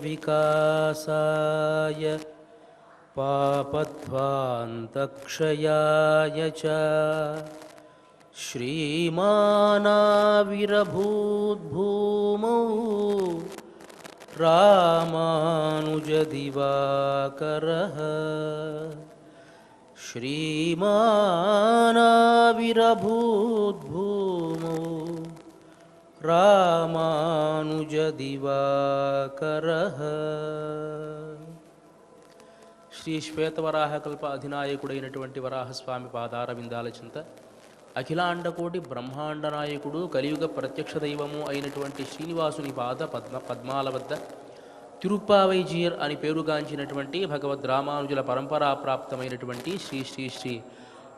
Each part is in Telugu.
विकासाय पापध्वान्तक्षयाय च श्रीमानाविरभूद्भूमौ रामानुजदिवाकरः श्रीमानाविरभूद्भूमौ रामानुजदिवाकरः। శ్రీ శ్వేతవరాహ కల్ప అధినాయకుడైనటువంటి వరాహస్వామి పాదారవిందాల చింత అఖిలాండకోటి బ్రహ్మాండ నాయకుడు కలియుగ ప్రత్యక్ష దైవము అయినటువంటి శ్రీనివాసుని పద్మాల వద్ద తిరుప్పావైజీయర్ అని పేరుగాంచినటువంటి భగవద్ రామానుజుల పరంపరా ప్రాప్తమైనటువంటి శ్రీ శ్రీ శ్రీ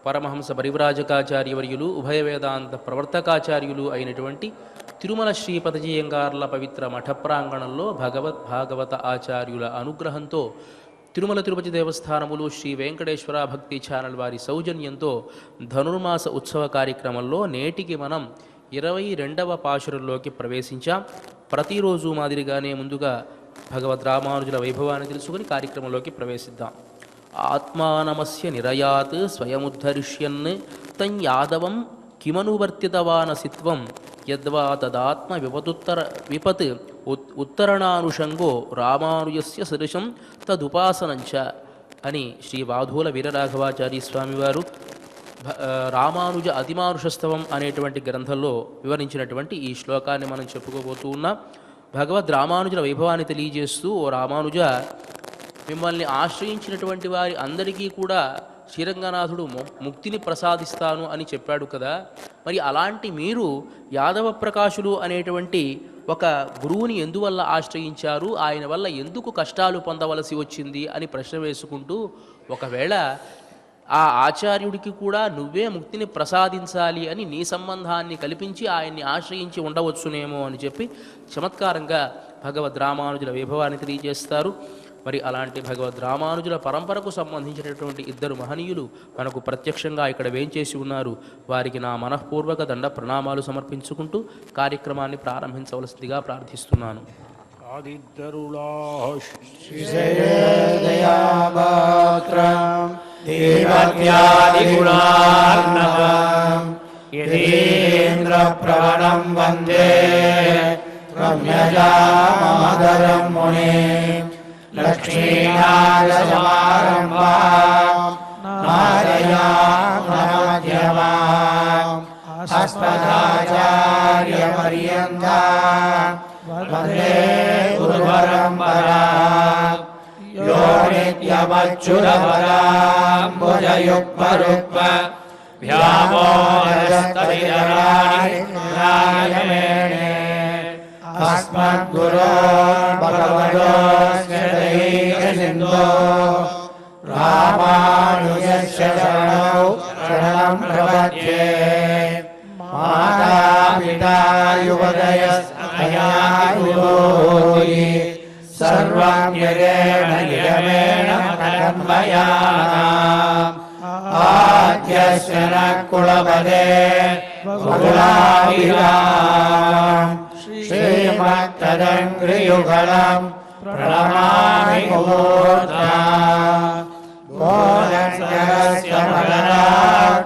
పరమహంస పరివ్రాజకాచార్యవర్యులు ఉభయ వేదాంత ప్రవర్తకాచార్యులు అయినటువంటి తిరుమల శ్రీపదజీయంగార్ల పవిత్ర మఠ ప్రాంగణంలో భాగవత ఆచార్యుల అనుగ్రహంతో తిరుమల తిరుపతి దేవస్థానములు శ్రీ వెంకటేశ్వర భక్తి ఛానల్ వారి సౌజన్యంతో ధనుర్మాస ఉత్సవ కార్యక్రమంలో నేటికి మనం 22వ పాశురంలోకి ప్రవేశించాం. ప్రతిరోజు మాదిరిగానే ముందుగా భగవద్ రామానుజుల వైభవాన్ని తెలుసుకుని కార్యక్రమంలోకి ప్రవేశిద్దాం. ఆత్మానమస్య నిరయాత్ స్వయముద్ధరిష్యన్ తం యాదవం కిమనువర్తితవానసిత్వం యద్వా తదాత్మ విపత్ ఉత్తరణానుషంగో రామానుజస్య సదృశం తదుపాసనంచ అని శ్రీ వాధూల వీరరాఘవాచార్య స్వామివారు రామానుజ అతిమానుషస్తవం అనేటువంటి గ్రంథంలో వివరించినటువంటి ఈ శ్లోకాన్ని మనం చెప్పుకోబోతూ ఉన్నాం. భగవద్ రామానుజుల వైభవాన్ని తెలియజేస్తూ, ఓ రామానుజ, మిమ్మల్ని ఆశ్రయించినటువంటి వారి అందరికీ కూడా శ్రీరంగనాథుడు ముక్తిని ప్రసాదిస్తాను అని చెప్పాడు కదా. మరి అలాంటి మీరు యాదవ ప్రకాశులు అనేటువంటి ఒక గురువుని ఎందువల్ల ఆశ్రయించారు, ఆయన వల్ల ఎందుకు కష్టాలు పొందవలసి వచ్చింది అని ప్రశ్న వేసుకుంటూ, ఒకవేళ ఆ ఆచార్యుడికి కూడా నువ్వే ముక్తిని ప్రసాదించాలి అని నీ సంబంధాన్ని కల్పించి ఆయన్ని ఆశ్రయించి ఉండవచ్చునేమో అని చెప్పి చమత్కారంగా భగవద్ రామానుజుల వైభవాన్ని తెలియజేస్తారు. మరి అలాంటి భగవద్ రామానుజుల పరంపరకు సంబంధించినటువంటి ఇద్దరు మహనీయులు మనకు ప్రత్యక్షంగా ఇక్కడ వేంచేసి ఉన్నారు. వారికి నా మనఃపూర్వక దండ ప్రణామాలు సమర్పించుకుంటూ కార్యక్రమాన్ని ప్రారంభించవలసిందిగా ప్రార్థిస్తున్నాను. లక్ష్మీనాథసమారంభాం నారయామధ్యమాం అస్మదాచార్యపర్యంతాం వందే గురుపరంపరాం. యో నిత్యమచ్యుతపదాంబుజయుగ్మరుగ్మ వ్యామోహస్తవితరాణి అస్మద్గురోర్భగవతోస్య దైకసిన్ధో రామానుజస్య శరణౌ శరణం ప్రపద్యే. మాతాపితా యువతయస్తనయాయులోయి సర్వం యదేన నియమేన తన్మయానాం. ఆద్యస్య న కులపదే బహుళాభిరాం శ్రీమత్తదంగ్రియుగళం ప్రణమామి మూర్ధా. గోదండస్య ఫలనాత్మయపట్టణాన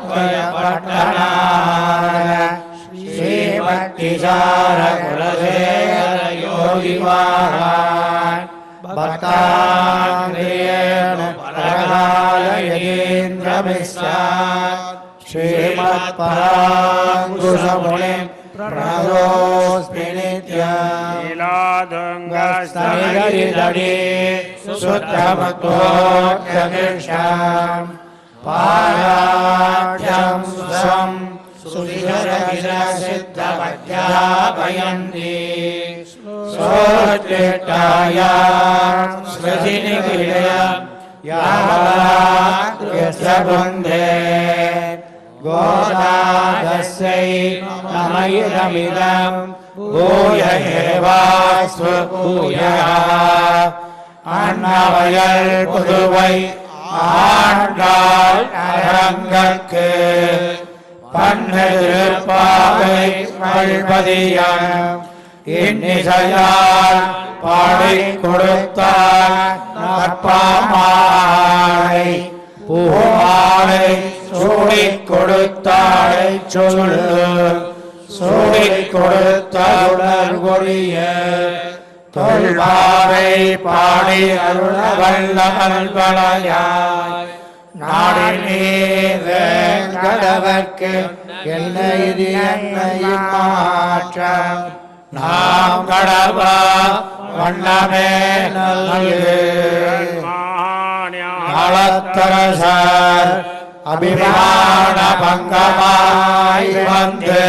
శ్రీభక్తిసారకులశేఖరయోగివాహాన్ భక్తాంగ్రియేణ పరకాలయేంద్రమిశ్రాన్ శ్రీమత్పరాంకుశమునిం ప్రణతోస్మి నిత్యం. లీలాదంగస్తనిదడి సుత్తమత్వోక్షం పారాఢ్యం స్వం సుధిరసిద్ధమధ్యాపయంతి సోత్తిష్టాయాం స్మృతినిఖిలం యావత్యస్య బృందే. గోదాదస్యై నమయిదమిదం భూయ ఏవాస్వ భూయః. அன்னவயல் புதுவை ஆண்டாள் அரங்கற்கு பன்னெருப்பாவை மல்பதியம் இன்னிசையால் பாடிக் கொடுத்தார் நற்பாமாலை பூமாலை சூடிக் கொடுத்தாளை சொல்லு சூடிக் கொடுத்தாள் கொடிய தொல்வாரை பாடி அருள வல்ல அல்வளையாய் நாடி நீங்கடவர்க்கு என்ன இது என்னையும் மாற்றம் நாம் கடவா வண்ணமே நல்கு நலத்தரசர் அபிமான பங்கமாய் வந்து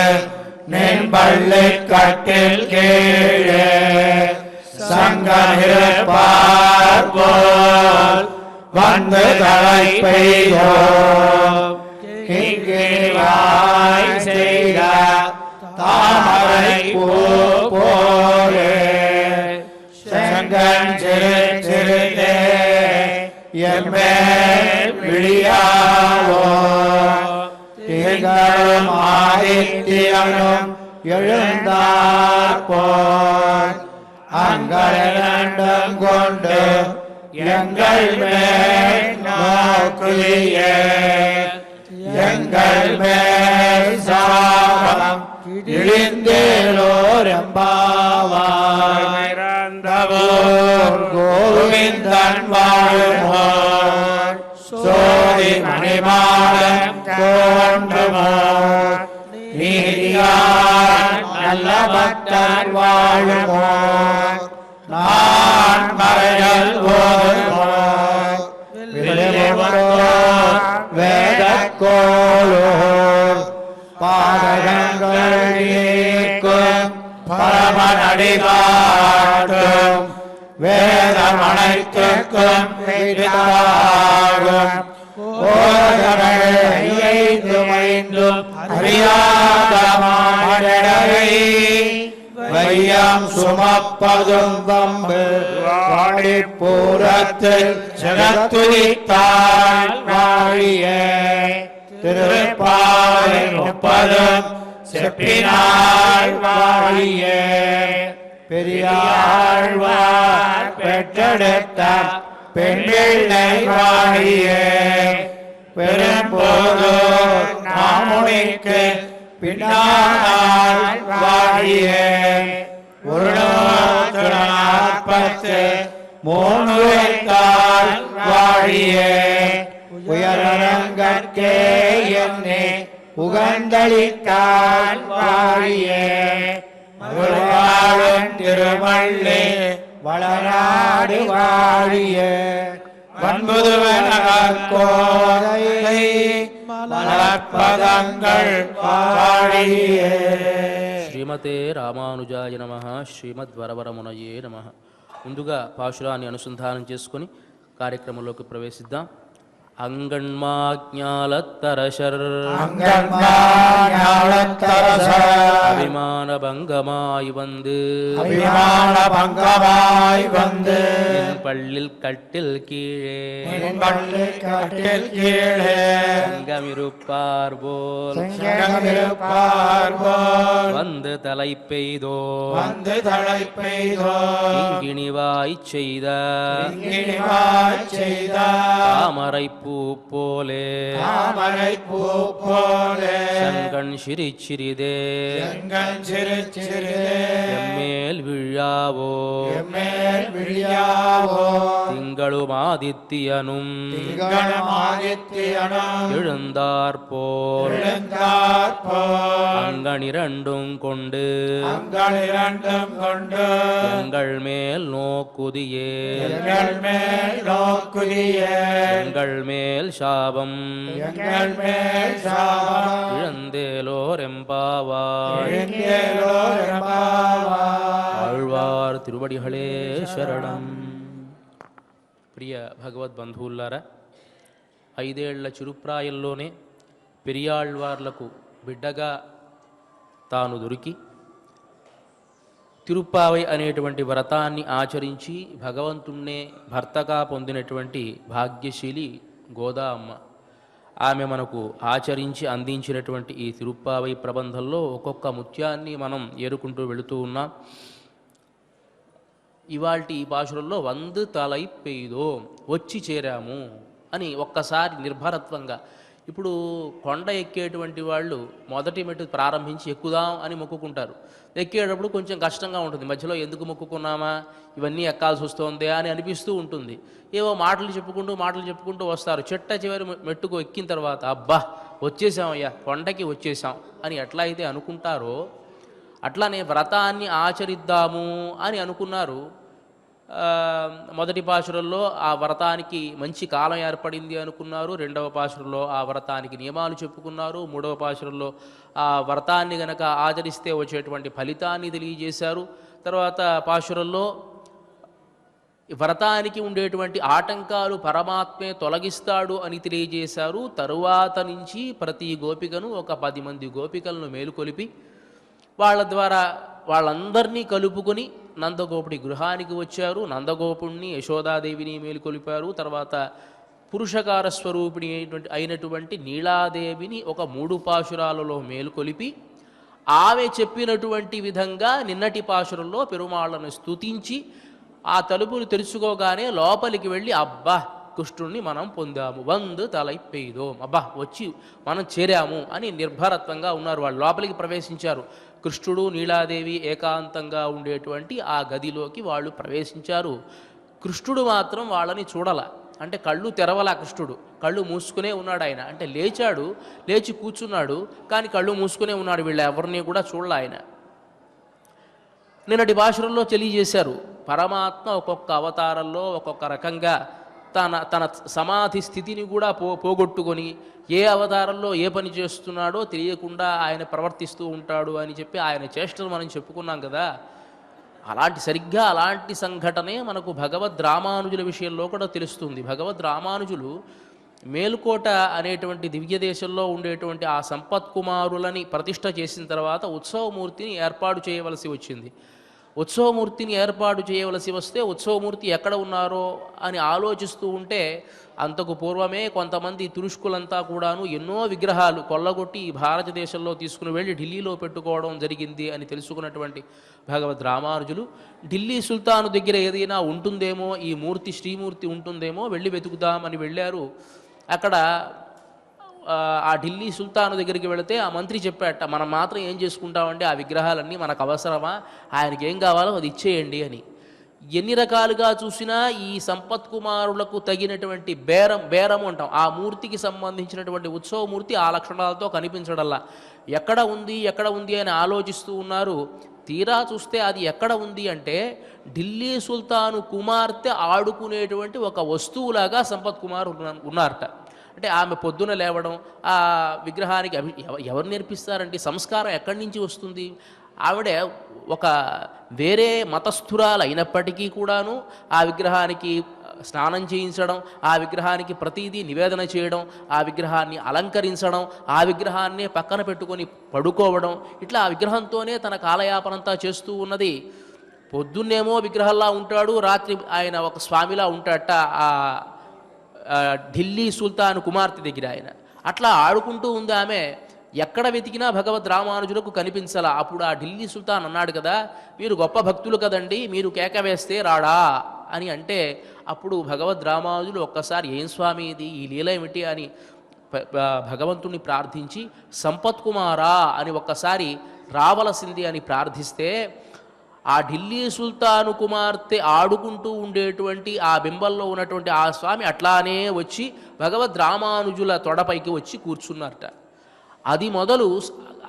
நின் பள்ளி கட்டில் கீழே சங்கமிருப்பார் போல் வந்து தலை பெய்தோ வாய் செய்த தாமரை பூ போலே செங்கன் சிறு சிறுதே எம்மேல் விழியாவோ திங்களும் ஆதித்யனும் எழுந்தார் போல் அங்களிரண்டும் கொண்டு எங்கள் மேல் நோக்குலிய எங்கள் மேல் சாபம் இழிந்தேலோரெம்பாவாய் கோவிந்தன் வாழ்மோ சோதி மணிமாடம் தோன்றுமோ நீதியான் நல்ல பக்தன் வாழுமோ நான் மறையல் ஓதுமோ வேதக்கோளோர் பாதகங்கள் நீக்கும் பரமனடி காட்டும் வேதம் அனைத்துக்கும் விதாகும் ஓதமைந்தும் அறியாத மாடரை வையம் சுமப்பதும் வம்பு வாடிப்பூரத்தில் ஜெகத்துதித்தாள் வாழிய திருப்பாவை 30 செப்பினாள் வாழிய பெரியாழ்வார் பெற்றெடுத்த பெண்பிள்ளை வாழிய பெரும்போது நாமுனிக்கு பின்னாள் வாழிய 143 வைத்தாள் வாழிய உயரங்கற்கே என்னை உகந்தளித்தாள் வாழிய வாழும் திருமள்ளி வளராடு வாழிய வன்புதுவனகோதை மலர்பதங்கள் வாழிய. శ్రీమతే రామానుజాయ నమః. శ్రీమద్వరవరమునయే నమః. ముందుగా పాశురాన్ని అనుసంధానం చేసుకొని కార్యక్రమంలోకి ప్రవేశిద్దాం. அங்கண்மாஞாலத்தரசர் அபிமான பங்கமாய் வந்து என் பள்ளில் கட்டில் கீழே சங்கமிருப்பார் போல் வந்து தலை பெய்தோ இங்கிணிவாய் செய்த தாமரை பூ போலே செங்கண் சிரிச்சிறிதே எம்மேல் விழாவோ திங்களும் ஆதித்யனும் எழுந்தாற்போல் அங்கனிரண்டும் கொண்டு எங்கள் மேல் நோக்குதியே எங்கள் மேல் சாபம் இழந்தேலோர் எம்பாவாய் ఆళ్వార్ తిరువడిహళే శరణం. ప్రియ భగవద్ బంధువులారా, 5 ఏళ్ల చిరుప్రాయంలోనే పెరియాళ్వార్లకు బిడ్డగా తాను దొరికి తిరుప్పావై అనేటువంటి వ్రతాన్ని ఆచరించి భగవంతుణ్ణే భర్తగా పొందినటువంటి భాగ్యశీలి గోదా అమ్మ. ఆమె మనకు ఆచరించి అందించినటువంటి ఈ తిరుప్పావై ప్రబంధంలో ఒక్కొక్క ముత్యాన్ని మనం ఏరుకుంటూ వెళుతూ ఉన్నాం. ఇవాల్టి ఈ పాశురంలో వందు తలై పెయ్దో వచ్చి చేరాము అని ఒక్కసారి నిర్భరత్వంగా. ఇప్పుడు కొండ ఎక్కేటువంటి వాళ్ళు మొదటి మెట్టు ప్రారంభించి ఎక్కుదాం అని మొక్కుకుంటారు. ఎక్కేటప్పుడు కొంచెం కష్టంగా ఉంటుంది. మధ్యలో ఎందుకు మొక్కుకున్నామా, ఇవన్నీ ఎక్కాల్సి వస్తుందే అని అనిపిస్తూ ఉంటుంది. ఏవో మాటలు చెప్పుకుంటూ వస్తారు. చిట్ట చివరి మెట్టుకు ఎక్కిన తర్వాత అబ్బా వచ్చేసామయ్యా, కొండకి వచ్చేసాం అని ఎట్లా అయితే అనుకుంటారో అట్లానే వ్రతాన్ని ఆచరిద్దాము అని అనుకున్నారు. మొదటి పాశురంలో ఆ వ్రతానికి మంచి కాలం ఏర్పడింది అనుకున్నారు. రెండవ పాశురంలో ఆ వ్రతానికి నియమాలు చెప్పుకున్నారు. మూడవ పాశురంలో ఆ వ్రతాన్ని గనక ఆచరిస్తే వచ్చేటువంటి ఫలితాన్ని తెలియజేశారు. తర్వాత పాశురంలో వ్రతానికి ఉండేటువంటి ఆటంకాలు పరమాత్మే తొలగిస్తాడు అని తెలియజేశారు. తరువాత నుంచి ప్రతి గోపికను ఒక 10 మంది గోపికలను మేలుకొలిపి వాళ్ళ ద్వారా వాళ్ళందరినీ కలుపుకొని నందగోపుడి గృహానికి వచ్చారు. నందగోపుణ్ణి యశోదాదేవిని మేలుకొలిపారు. తర్వాత పురుషకార స్వరూపిణి అయినటువంటి నీలాదేవిని ఒక 3 పాశురాలలో మేలుకొలిపి ఆమె చెప్పినటువంటి విధంగా నిన్నటి పాశురంలో పెరుమాళ్లను స్తుతించి ఆ తలుపులు తెరుచుకోగానే లోపలికి వెళ్ళి అబ్బా కృష్ణుణ్ణి మనం పొందాము, వందు తలై పెయ్దోం, అబ్బా వచ్చి మనం చేరాము అని నిర్భరత్వంగా ఉన్నారు. వాళ్ళు లోపలికి ప్రవేశించారు. కృష్ణుడు నీలాదేవి ఏకాంతంగా ఉండేటువంటి ఆ గదిలోకి వాళ్ళు ప్రవేశించారు. కృష్ణుడు మాత్రం వాళ్ళని చూడల, అంటే కళ్ళు తెరవల. కృష్ణుడు కళ్ళు మూసుకునే ఉన్నాడు. ఆయన అంటే లేచాడు, లేచి కూర్చున్నాడు, కానీ కళ్ళు మూసుకునే ఉన్నాడు. వీళ్ళ ఎవరిని కూడా చూడలే ఆయన. నిన్నటి భాషల్లో తెలియజేశారు, పరమాత్మ ఒక్కొక్క అవతారంలో ఒక్కొక్క రకంగా తన సమాధి స్థితిని కూడా పోగొట్టుకొని ఏ అవతారంలో ఏ పని చేస్తున్నాడో తెలియకుండా ఆయన ప్రవర్తిస్తూ ఉంటాడు అని చెప్పి ఆయన చేష్టలు మనం చెప్పుకున్నాం కదా. సరిగ్గా అలాంటి సంఘటనే మనకు భగవద్ రామానుజుల విషయంలో కూడా తెలుస్తుంది. భగవద్ రామానుజులు మేలుకోట అనేటువంటి దివ్య దేశంలో ఉండేటువంటి ఆ సంపత్కుమారులని ప్రతిష్ఠ చేసిన తర్వాత ఉత్సవమూర్తిని ఏర్పాటు చేయవలసి వచ్చింది. ఉత్సవమూర్తిని ఏర్పాటు చేయవలసి వస్తే ఉత్సవమూర్తి ఎక్కడ ఉన్నారో అని ఆలోచిస్తూ ఉంటే అంతకు పూర్వమే కొంతమంది తురుష్కులంతా కూడాను ఎన్నో విగ్రహాలు కొల్లగొట్టి భారతదేశంలో తీసుకుని వెళ్ళి ఢిల్లీలో పెట్టుకోవడం జరిగింది అని తెలుసుకున్నటువంటి భగవద్ రామానుజులు ఢిల్లీ సుల్తాను దగ్గర ఏదైనా ఉంటుందేమో, ఈ మూర్తి శ్రీమూర్తి ఉంటుందేమో, వెళ్ళి వెతుకుదామని వెళ్ళారు. అక్కడ ఆ ఢిల్లీ సుల్తాను దగ్గరికి వెళితే ఆ మంత్రి చెప్పాట, మనం మాత్రం ఏం చేసుకుంటామంటే ఆ విగ్రహాలన్నీ మనకు అవసరమా, ఆయనకి ఏం కావాలో అది ఇచ్చేయండి అని. ఎన్ని రకాలుగా చూసినా ఈ సంపత్కుమారులకు తగినటువంటి బేరం అంటాం, ఆ మూర్తికి సంబంధించినటువంటి ఉత్సవమూర్తి ఆ లక్షణాలతో కనిపించడల్లా. ఎక్కడ ఉంది అని ఆలోచిస్తూ ఉన్నారు. తీరా చూస్తే అది ఎక్కడ ఉంది అంటే ఢిల్లీ సుల్తాను కుమార్తె ఆడుకునేటువంటి ఒక వస్తువులాగా సంపత్కుమార్ ఉన్నారట. అంటే ఆమె పొద్దున లేవడం, ఆ విగ్రహానికి ఎవరు నేర్పిస్తారంటే సంస్కారం ఎక్కడి నుంచి వస్తుంది? ఆవిడ ఒక వేరే మతస్థురాలు అయినప్పటికీ కూడాను ఆ విగ్రహానికి స్నానం చేయించడం, ఆ విగ్రహానికి ప్రతిదీ నివేదన చేయడం, ఆ విగ్రహాన్ని అలంకరించడం, ఆ విగ్రహాన్నే పక్కన పెట్టుకొని పడుకోవడం, ఇట్లా ఆ విగ్రహంతోనే తన కాలయాపనంతా చేస్తూ ఉన్నది. పొద్దున్నేమో విగ్రహంలా ఉంటాడు, రాత్రి ఆయన ఒక స్వామిలా ఉంటాడట ఆ ఢిల్లీ సుల్తాను కుమార్తె దగ్గర ఆయన. అట్లా ఆడుకుంటూ ఉంది ఆమె. ఎక్కడ వెతికినా భగవద్ రామానుజులకు కనిపించాల. అప్పుడు ఆ ఢిల్లీ సుల్తాన్ అన్నాడు కదా, మీరు గొప్ప భక్తులు కదండి, మీరు కేక వేస్తే రాడా అని అంటే అప్పుడు భగవద్ రామానుజులు ఒక్కసారి ఏం స్వామి ఇది, ఈ లీల ఏమిటి అని భగవంతుణ్ణి ప్రార్థించి సంపత్కుమారా అని ఒక్కసారి రావలసింది అని ప్రార్థిస్తే ఆ ఢిల్లీ సుల్తాను కుమార్తె ఆడుకుంటూ ఉండేటువంటి ఆ బింబంలో ఉన్నటువంటి ఆ స్వామి అట్లానే వచ్చి భగవద్ రామానుజుల తొడపైకి వచ్చి కూర్చున్నారట.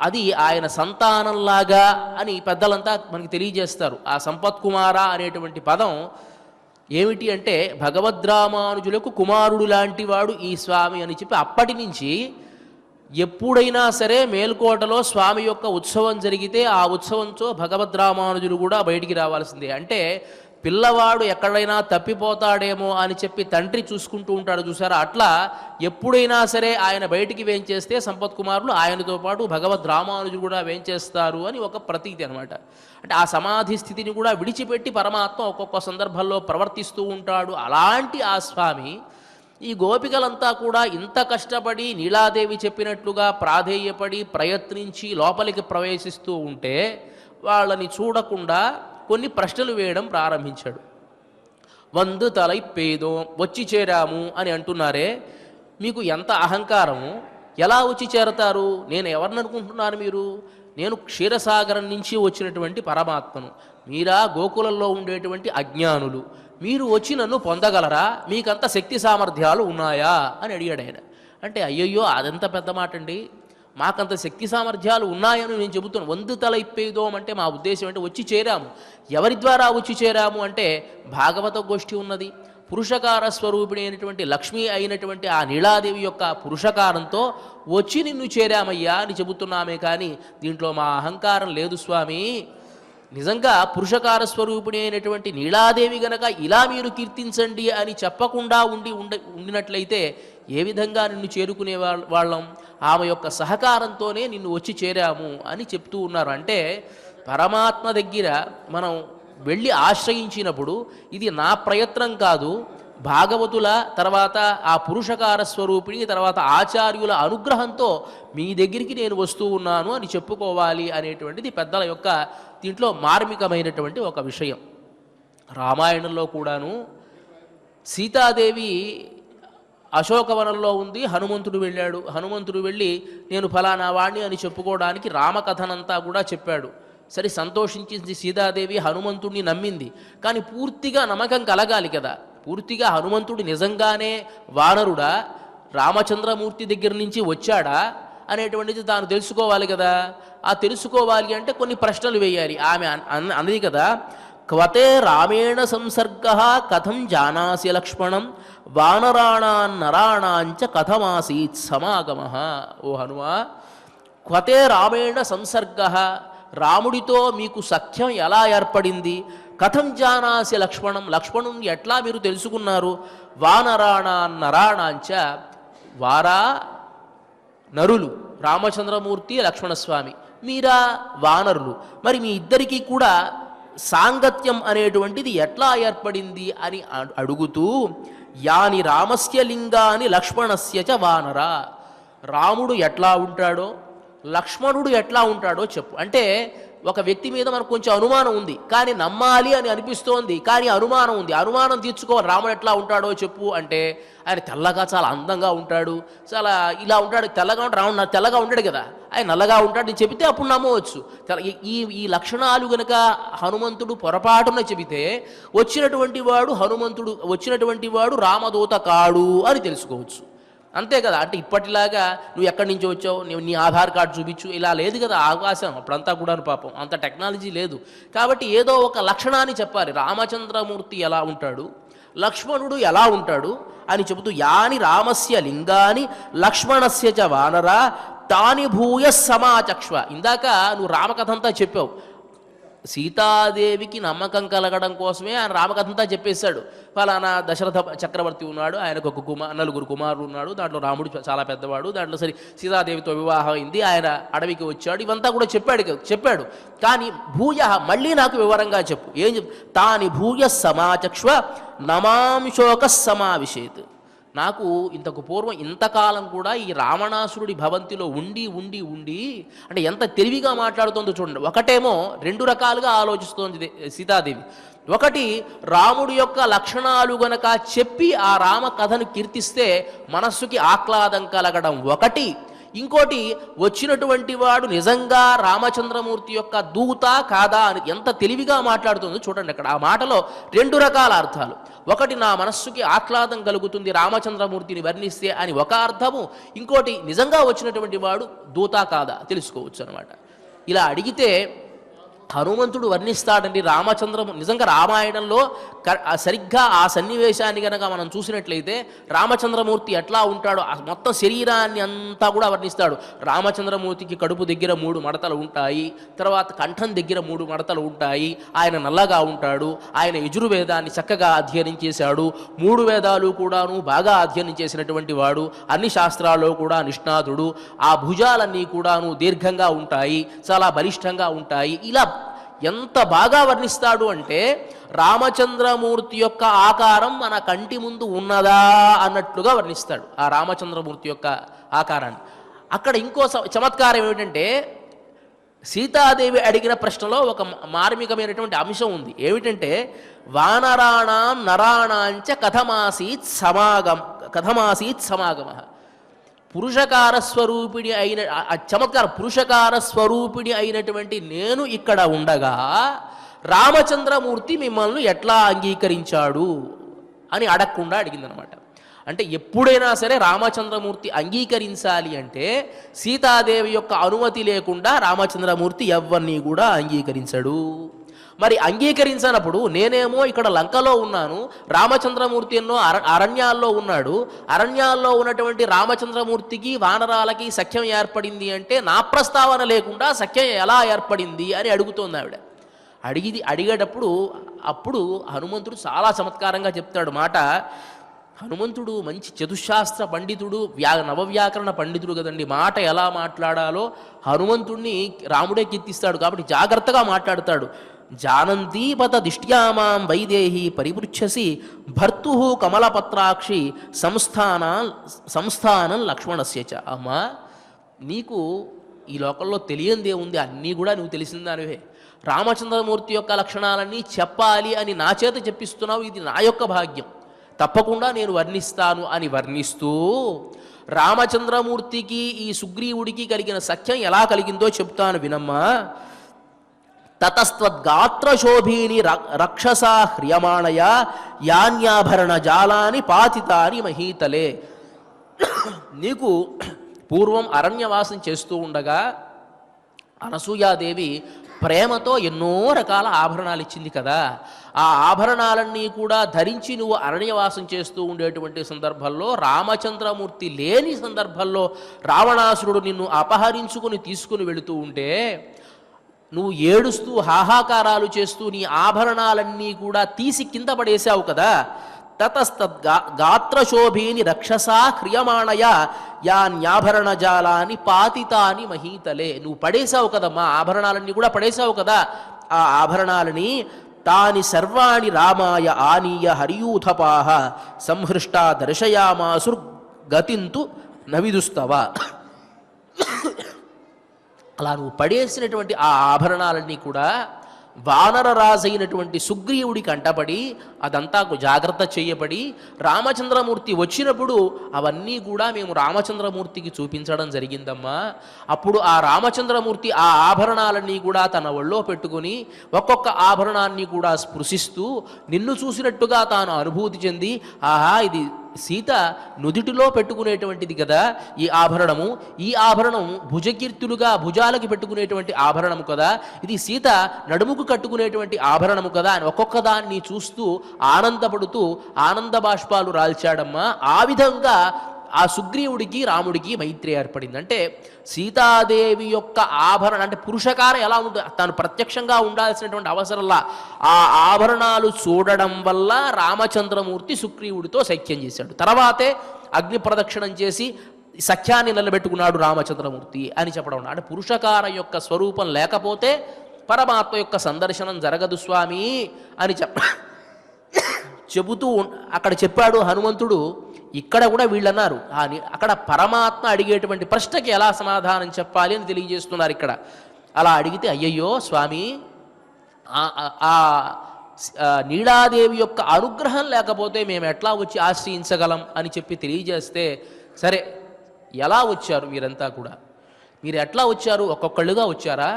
అది ఆయన సంతానంలాగా అని పెద్దలంతా మనకి తెలియజేస్తారు. ఆ సంపత్కుమార అనేటువంటి పదం ఏమిటి అంటే భగవద్ రామానుజులకు కుమారుడు లాంటి వాడు ఈ స్వామి అని చెప్పి అప్పటి నుంచి ఎప్పుడైనా సరే మేల్కోటలో స్వామి యొక్క ఉత్సవం జరిగితే ఆ ఉత్సవంతో భగవద్ రామానుజులు కూడా బయటికి రావాల్సిందే. అంటే పిల్లవాడు ఎక్కడైనా తప్పిపోతాడేమో అని చెప్పి తండ్రి చూసుకుంటూ ఉంటాడు చూసారా, అట్లా ఎప్పుడైనా సరే ఆయన బయటికి వేంచేస్తే సంపత్కుమారులు ఆయనతో పాటు భగవద్ రామానుజులు కూడా వేంచేస్తారు అని ఒక ప్రతీతి అనమాట. అంటే ఆ సమాధి స్థితిని కూడా విడిచిపెట్టి పరమాత్మ ఒక్కొక్క సందర్భంలో ప్రవర్తిస్తూ ఉంటాడు. అలాంటి ఆ స్వామి ఈ గోపికలంతా కూడా ఇంత కష్టపడి నీలాదేవి చెప్పినట్లుగా ప్రాధేయపడి ప్రయత్నించి లోపలికి ప్రవేశిస్తూ ఉంటే వాళ్ళని చూడకుండా కొన్ని ప్రశ్నలు వేయడం ప్రారంభించాడు. వందు తలై పేదో వచ్చి చేరాము అని అంటున్నారే, మీకు ఎంత అహంకారము, ఎలా వచ్చి చేరతారు? నేను ఎవరిని అనుకుంటున్నారు మీరు? నేను క్షీరసాగరం నుంచి వచ్చినటువంటి పరమాత్మను, మీరా గోకులంలో ఉండేటువంటి అజ్ఞానులు, మీరు వచ్చి నన్ను పొందగలరా? మీకంత శక్తి సామర్థ్యాలు ఉన్నాయా అని అడిగాడు ఆయన. అంటే అయ్యయ్యో అదంత పెద్ద మాట అండి, మాకంత శక్తి సామర్థ్యాలు ఉన్నాయని నేను చెబుతున్నాను. వందు తల ఇప్పేదోం అంటే మా ఉద్దేశం అంటే వచ్చి చేరాము. ఎవరి ద్వారా వచ్చి చేరాము అంటే భాగవత గోష్ఠి ఉన్నది, పురుషకార స్వరూపిణి అయినటువంటి లక్ష్మి అయినటువంటి ఆ నీలాదేవి యొక్క పురుషకారంతో వచ్చి నిన్ను చేరామయ్యా అని చెబుతున్నామే, కానీ దీంట్లో మా అహంకారం లేదు స్వామి. నిజంగా పురుషకార స్వరూపిణి అయినటువంటి నీలాదేవి గనక ఇలా మీరు కీర్తించండి అని చెప్పకుండా ఉండినట్లయితే ఏ విధంగా నిన్ను చేరుకునే వాళ్ళం? ఆమె యొక్క సహకారంతోనే నిన్ను వచ్చి చేరాము అని చెప్తూ ఉన్నారు. అంటే పరమాత్మ దగ్గర మనం వెళ్ళి ఆశ్రయించినప్పుడు ఇది నా ప్రయత్నం కాదు, భాగవతుల తర్వాత ఆ పురుషకార స్వరూపిణి తర్వాత ఆచార్యుల అనుగ్రహంతో మీ దగ్గరికి నేను వస్తూ ఉన్నాను అని చెప్పుకోవాలి అనేటువంటిది పెద్దల యొక్క దీంట్లో మార్మికమైనటువంటి ఒక విషయం. రామాయణంలో కూడాను సీతాదేవి అశోకవనంలో ఉంది, హనుమంతుడు వెళ్ళాడు. హనుమంతుడు వెళ్ళి నేను ఫలానా వాణ్ణి అని చెప్పుకోవడానికి రామకథనంతా కూడా చెప్పాడు. సరే, సంతోషించింది సీతాదేవి, హనుమంతుడిని నమ్మింది. కానీ పూర్తిగా నమ్మకం కలగాలి కదా. పూర్తిగా హనుమంతుడు నిజంగానే వానరుడా, రామచంద్రమూర్తి దగ్గర నుంచి వచ్చాడా అనేటువంటిది తాను తెలుసుకోవాలి కదా. ఆ తెలుసుకోవాలి అంటే కొన్ని ప్రశ్నలు వేయాలి. ఆమె అన్నది కదా, క్వతే రామేణ సంసర్గ కథం జానాసి లక్ష్మణం వానరాణాన్నరాణాంచ కథమాసీత్ సమాగమ. ఓ హనుమా, క్వతే రామేణ సంసర్గ, రాముడితో మీకు సఖ్యం ఎలా ఏర్పడింది? కథం జానాసి లక్ష్మణం, లక్ష్మణుని ఎట్లా మీరు తెలుసుకున్నారు? వానరాణాన్నరాణాంచ, వారా నరులు రామచంద్రమూర్తి లక్ష్మణస్వామి, మీరా వానరులు, మరి మీ ఇద్దరికీ కూడా సాంగత్యం అనేటువంటిది ఎట్లా ఏర్పడింది అని అడుగుతూ, యాని రామస్య లింగాని లక్ష్మణస్య చ వానర, రాముడు ఎట్లా ఉంటాడో లక్ష్మణుడు ఎట్లా ఉంటాడో చెప్పు. అంటే ఒక వ్యక్తి మీద మనకు కొంచెం అనుమానం ఉంది, కానీ నమ్మాలి అని అనిపిస్తోంది, కానీ అనుమానం ఉంది. అనుమానం తీర్చుకోవాలి, రాముడు ఎట్లా ఉంటాడో చెప్పు అంటే ఆయన తెల్లగా చాలా అందంగా ఉంటాడు, చాలా ఇలా ఉంటాడు, తెల్లగా ఉంటాడు. రాముడు తెల్లగా ఉంటాడు కదా, ఆయన నల్లగా ఉంటాడు అని చెబితే అప్పుడు నమ్మవచ్చు. ఈ లక్షణాలు గనక హనుమంతుడు పొరపాటున చెబితే వచ్చినటువంటి వాడు రామదూత కాడు అని తెలుసుకోవచ్చు. అంతే కదా. అంటే ఇప్పటిలాగా నువ్వు ఎక్కడి నుంచి వచ్చావు, నీ ఆధార్ కార్డు చూపించు, ఇలా లేదు కదా అవకాశం. అప్పుడంతా కూడా పాపం అంత టెక్నాలజీ లేదు. కాబట్టి ఏదో ఒక లక్షణాన్ని చెప్పాలి. రామచంద్రమూర్తి ఎలా ఉంటాడు, లక్ష్మణుడు ఎలా ఉంటాడు అని చెబుతూ, యాని రామస్య లింగాని లక్ష్మణస్య చ వానర తాని భూయ సమాచక్ష్వ. ఇందాక నువ్వు రామకథంతా చెప్పావు. సీతాదేవికి నమ్మకం కలగడం కోసమే ఆయన రామకథంతా చెప్పేశాడు. ఫలానా దశరథ చక్రవర్తి ఉన్నాడు, ఆయనకు ఒక నలుగురు కుమారులు ఉన్నాడు, దాంట్లో రాముడు చాలా పెద్దవాడు, దాంట్లో సరే సీతాదేవితో వివాహం అయింది, ఆయన అడవికి వచ్చాడు, ఇవంతా కూడా చెప్పాడు. కానీ భూయ మళ్ళీ నాకు వివరంగా చెప్పు. ఏం చెప్పు? తాని భూయ సమాచక్ష్వ నమాంశోక సమావిశేత్. నాకు ఇంతకు పూర్వం ఇంతకాలం కూడా ఈ రావణాసురుడి భవంతిలో ఉండి అంటే ఎంత తెలివిగా మాట్లాడుతుందో చూడండి. ఒకటేమో రెండు రకాలుగా ఆలోచిస్తోంది సీతాదేవి. ఒకటి, రాముడి యొక్క లక్షణాలు గనక చెప్పి ఆ రామ కథను కీర్తిస్తే మనస్సుకి ఆహ్లాదం కలగడం ఒకటి. ఇంకోటి, వచ్చినటువంటి వాడు నిజంగా రామచంద్రమూర్తి యొక్క దూత కాదా అని ఎంత తెలివిగా మాట్లాడుతుందో చూడండి. అక్కడ ఆ మాటలో రెండు రకాల అర్థాలు. ఒకటి, నా మనస్సుకి ఆహ్లాదం కలుగుతుంది రామచంద్రమూర్తిని వర్ణిస్తే అని ఒక అర్థము. ఇంకోటి, నిజంగా వచ్చినటువంటి వాడు దూత కాదా తెలుసుకోవచ్చు అనమాట. ఇలా అడిగితే హనుమంతుడు వర్ణిస్తాడండి నిజంగా రామాయణంలో సరిగ్గా ఆ సన్నివేశాన్ని కనుక మనం చూసినట్లయితే రామచంద్రమూర్తి ఎట్లా ఉంటాడో మొత్తం శరీరాన్ని అంతా కూడా వర్ణిస్తాడు. రామచంద్రమూర్తికి కడుపు దగ్గర 3 మడతలు ఉంటాయి, తర్వాత కంఠం దగ్గర 3 మడతలు ఉంటాయి, ఆయన నల్లగా ఉంటాడు, ఆయన యజుర్వేదాన్ని చక్కగా అధ్యయనం చేశాడు, 3 వేదాలు కూడాను బాగా అధ్యయనం చేసినటువంటి వాడు, అన్ని శాస్త్రాల్లో కూడా నిష్ణాతుడు, ఆ భుజాలన్నీ కూడాను దీర్ఘంగా ఉంటాయి, చాలా బలిష్టంగా ఉంటాయి. ఇలా ఎంత బాగా వర్ణిస్తాడు అంటే రామచంద్రమూర్తి యొక్క ఆకారం మన కంటి ముందు ఉన్నదా అన్నట్లుగా వర్ణిస్తాడు ఆ రామచంద్రమూర్తి యొక్క ఆకారాన్ని. అక్కడ ఇంకో చమత్కారం ఏమిటంటే సీతాదేవి అడిగిన ప్రశ్నలో ఒక మార్మికమైనటువంటి అంశం ఉంది. ఏమిటంటే వానరాణాం నరాణాంచ కథమాసీత్ సమాగమ. పురుషకార స్వరూపిణి అయిన చమత్కారం, పురుషకార స్వరూపిణి అయినటువంటి నేను ఇక్కడ ఉండగా రామచంద్రమూర్తి మిమ్మల్ని ఎట్లా అంగీకరించాడు అని అడగకుండా అడిగిందనమాట. అంటే ఎప్పుడైనా సరే రామచంద్రమూర్తి అంగీకరించాలి అంటే సీతాదేవి యొక్క అనుమతి లేకుండా రామచంద్రమూర్తి ఎవరిని కూడా అంగీకరించడు. మరి అంగీకరించినప్పుడు నేనేమో ఇక్కడ లంకలో ఉన్నాను, రామచంద్రమూర్తి ఎన్నో అరణ్యాల్లో ఉన్నాడు. అరణ్యాల్లో ఉన్నటువంటి రామచంద్రమూర్తికి వానరాలకి సఖ్యం ఏర్పడింది అంటే నా ప్రస్తావన లేకుండా సఖ్యం ఎలా ఏర్పడింది అని అడుగుతోంది ఆవిడ. అడిగేటప్పుడు అప్పుడు హనుమంతుడు చాలా చమత్కారంగా చెప్తాడు మాట. హనుమంతుడు మంచి చతుశాస్త్ర పండితుడు, నవవ్యాకరణ పండితుడు కదండి. మాట ఎలా మాట్లాడాలో హనుమంతుడిని రాముడే కీర్తిస్తాడు కాబట్టి జాగ్రత్తగా మాట్లాడతాడు. జానంతీపత దిష్ట్యామాం వైదేహి పరిపృచ్ఛసి భర్తు కమలపత్రాక్షి సంస్థానం లక్ష్మణస్య చ. అమ్మా, నీకు ఈ లోకంలో తెలియందే ఉంది, అన్నీ కూడా నువ్వు తెలిసిందానివే. రామచంద్రమూర్తి యొక్క లక్షణాలన్నీ చెప్పాలి అని నా చేత చెప్పిస్తున్నావు, ఇది నా యొక్క భాగ్యం, తప్పకుండా నేను వర్ణిస్తాను అని వర్ణిస్తూ రామచంద్రమూర్తికి ఈ సుగ్రీవుడికి కలిగిన సఖ్యం ఎలా కలిగిందో చెప్తాను వినమ్మా. తతస్త్వద్గాత్రశోభీని రక్షసా హ్రియమాణయ యాన్యాభరణ జాలాని పాతితాని మహీతలే. నీకు పూర్వం అరణ్యవాసం చేస్తూ ఉండగా అనసూయాదేవి ప్రేమతో ఎన్నో రకాల ఆభరణాలు ఇచ్చింది కదా. ఆ ఆభరణాలన్నీ కూడా ధరించి నువ్వు అరణ్యవాసం చేస్తూ ఉండేటువంటి సందర్భంలో, రామచంద్రమూర్తి లేని సందర్భంలో రావణాసురుడు నిన్ను అపహరించుకుని తీసుకుని వెళుతూ ఉంటే నువ్వు ఏడుస్తూ హాహాకారాలు చేస్తూ నీ ఆభరణాలన్నీ కూడా తీసి కింద పడేశావు కదా. తతస్తద్గాత్రశోభీని రక్షసా హ్రియమాణయ యాన్యాభరణ జాలాని పాతితాని మహీతలే. నువ్వు పడేశావు కదమ్మా, ఆభరణాలన్నీ కూడా పడేశావు కదా. ఆ ఆభరణాలని తాని సర్వాణి రామాయ ఆనీయ హరియూథపాహ సంహృష్టా దర్శయామాసుర్గతింతు నవిదుస్తవ. అలా నువ్వు పడేసినటువంటి ఆ ఆభరణాలన్నీ కూడా వానరరాజైనటువంటి సుగ్రీవుడికి అంటపడి అదంతా జాగ్రత్త చేయబడి రామచంద్రమూర్తి వచ్చినప్పుడు అవన్నీ కూడా మేము రామచంద్రమూర్తికి చూపించడం జరిగిందమ్మా. అప్పుడు ఆ రామచంద్రమూర్తి ఆ ఆభరణాలన్నీ కూడా తన ఒళ్ళో పెట్టుకుని ఒక్కొక్క ఆభరణాన్ని కూడా స్పృశిస్తూ నిన్ను చూసినట్టుగా తాను అనుభూతి చెంది, ఆహా ఇది సీత నుదిటిలో పెట్టుకునేటువంటిది కదా ఈ ఆభరణము, ఈ ఆభరణం భుజకీర్తులుగా భుజాలకి పెట్టుకునేటువంటి ఆభరణము కదా, ఇది సీత నడుముకు కట్టుకునేటువంటి ఆభరణము కదా అని ఒక్కొక్క దాన్ని చూస్తూ ఆనందపడుతూ ఆనంద బాష్పాలు రాల్చాడమ్మా. ఆ విధంగా ఆ సుగ్రీవుడికి రాముడికి మైత్రి ఏర్పడింది. అంటే సీతాదేవి యొక్క ఆభరణ అంటే పురుషకారం ఎలా ఉంటుంది, తాను ప్రత్యక్షంగా ఉండాల్సినటువంటి అవసరంలా ఆ ఆభరణాలు చూడడం వల్ల రామచంద్రమూర్తి సుగ్రీవుడితో సఖ్యం చేశాడు. తర్వాతే అగ్ని ప్రదక్షిణం చేసి సఖ్యాన్ని నిలబెట్టుకున్నాడు రామచంద్రమూర్తి అని చెప్పడం. అంటే పురుషకారం యొక్క స్వరూపం లేకపోతే పరమాత్మ యొక్క సందర్శనం జరగదు స్వామి అని చెబుతూ అక్కడ చెప్పాడు హనుమంతుడు. ఇక్కడ కూడా వీళ్ళన్నారు అక్కడ పరమాత్మ అడిగేటువంటి ప్రశ్నకి ఎలా సమాధానం చెప్పాలి అని తెలియజేస్తున్నారు ఇక్కడ. అలా అడిగితే అయ్యయ్యో స్వామి, ఆ నీలాదేవి యొక్క అనుగ్రహం లేకపోతే మేము ఎట్లా వచ్చి ఆశ్రయించగలం అని చెప్పి తెలియజేస్తే, సరే ఎలా వచ్చారు మీరంతా కూడా, మీరు ఎట్లా వచ్చారు, ఒక్కొక్కళ్ళుగా వచ్చారా?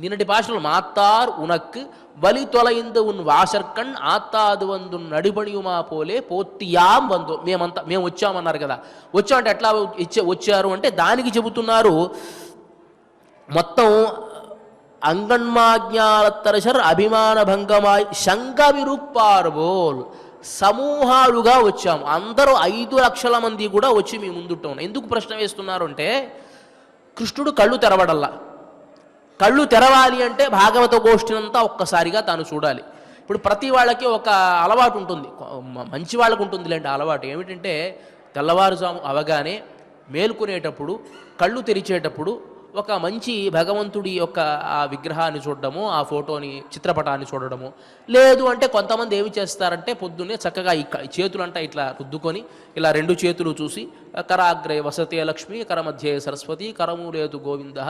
నిన్నటి భాషలో మాత్తార్ ఉనక్ బలి తొలయిందు ఉన్ వాషర్కణ్ ఆత్తాదు వందు నడిపణియుమా పోలే పోత్తియాం వందో. మేము వచ్చామన్నారు కదా. వచ్చామంటే ఎట్లా వచ్చారు అంటే దానికి చెబుతున్నారు. మొత్తం అంగన్మాజ్ఞాలత్తరశర్ అభిమాన భంగమాయ్ శంఖ విరుప్పార్బోల్ సమూహాలుగా వచ్చాము. అందరూ 5 లక్షల మంది కూడా వచ్చి మీ ముందుంటాం. ఎందుకు ప్రశ్న వేస్తున్నారు అంటే, కృష్ణుడు కళ్ళు తెరవడల్లా. కళ్ళు తెరవాలి అంటే భాగవత గోష్ఠినంతా ఒక్కసారిగా తాను చూడాలి. ఇప్పుడు ప్రతి వాళ్ళకి ఒక అలవాటు ఉంటుంది, మంచి వాళ్ళకు ఉంటుంది లేండి అలవాటు. ఏమిటంటే తెల్లవారుజాము అవగానే మేల్కొనేటప్పుడు కళ్ళు తెరిచేటప్పుడు ఒక మంచి భగవంతుడి యొక్క ఆ విగ్రహాన్ని చూడడము, ఆ ఫోటోని చిత్రపటాన్ని చూడడము. లేదు అంటే కొంతమంది ఏమి చేస్తారంటే పొద్దున్నే చక్కగా ఈ చేతులంతా ఇట్లా రుద్దుకొని ఇలా రెండు చేతులు చూసి కరాగ్రే వసతే లక్ష్మి కరమధ్యే సరస్వతి కరమూలేదు గోవింద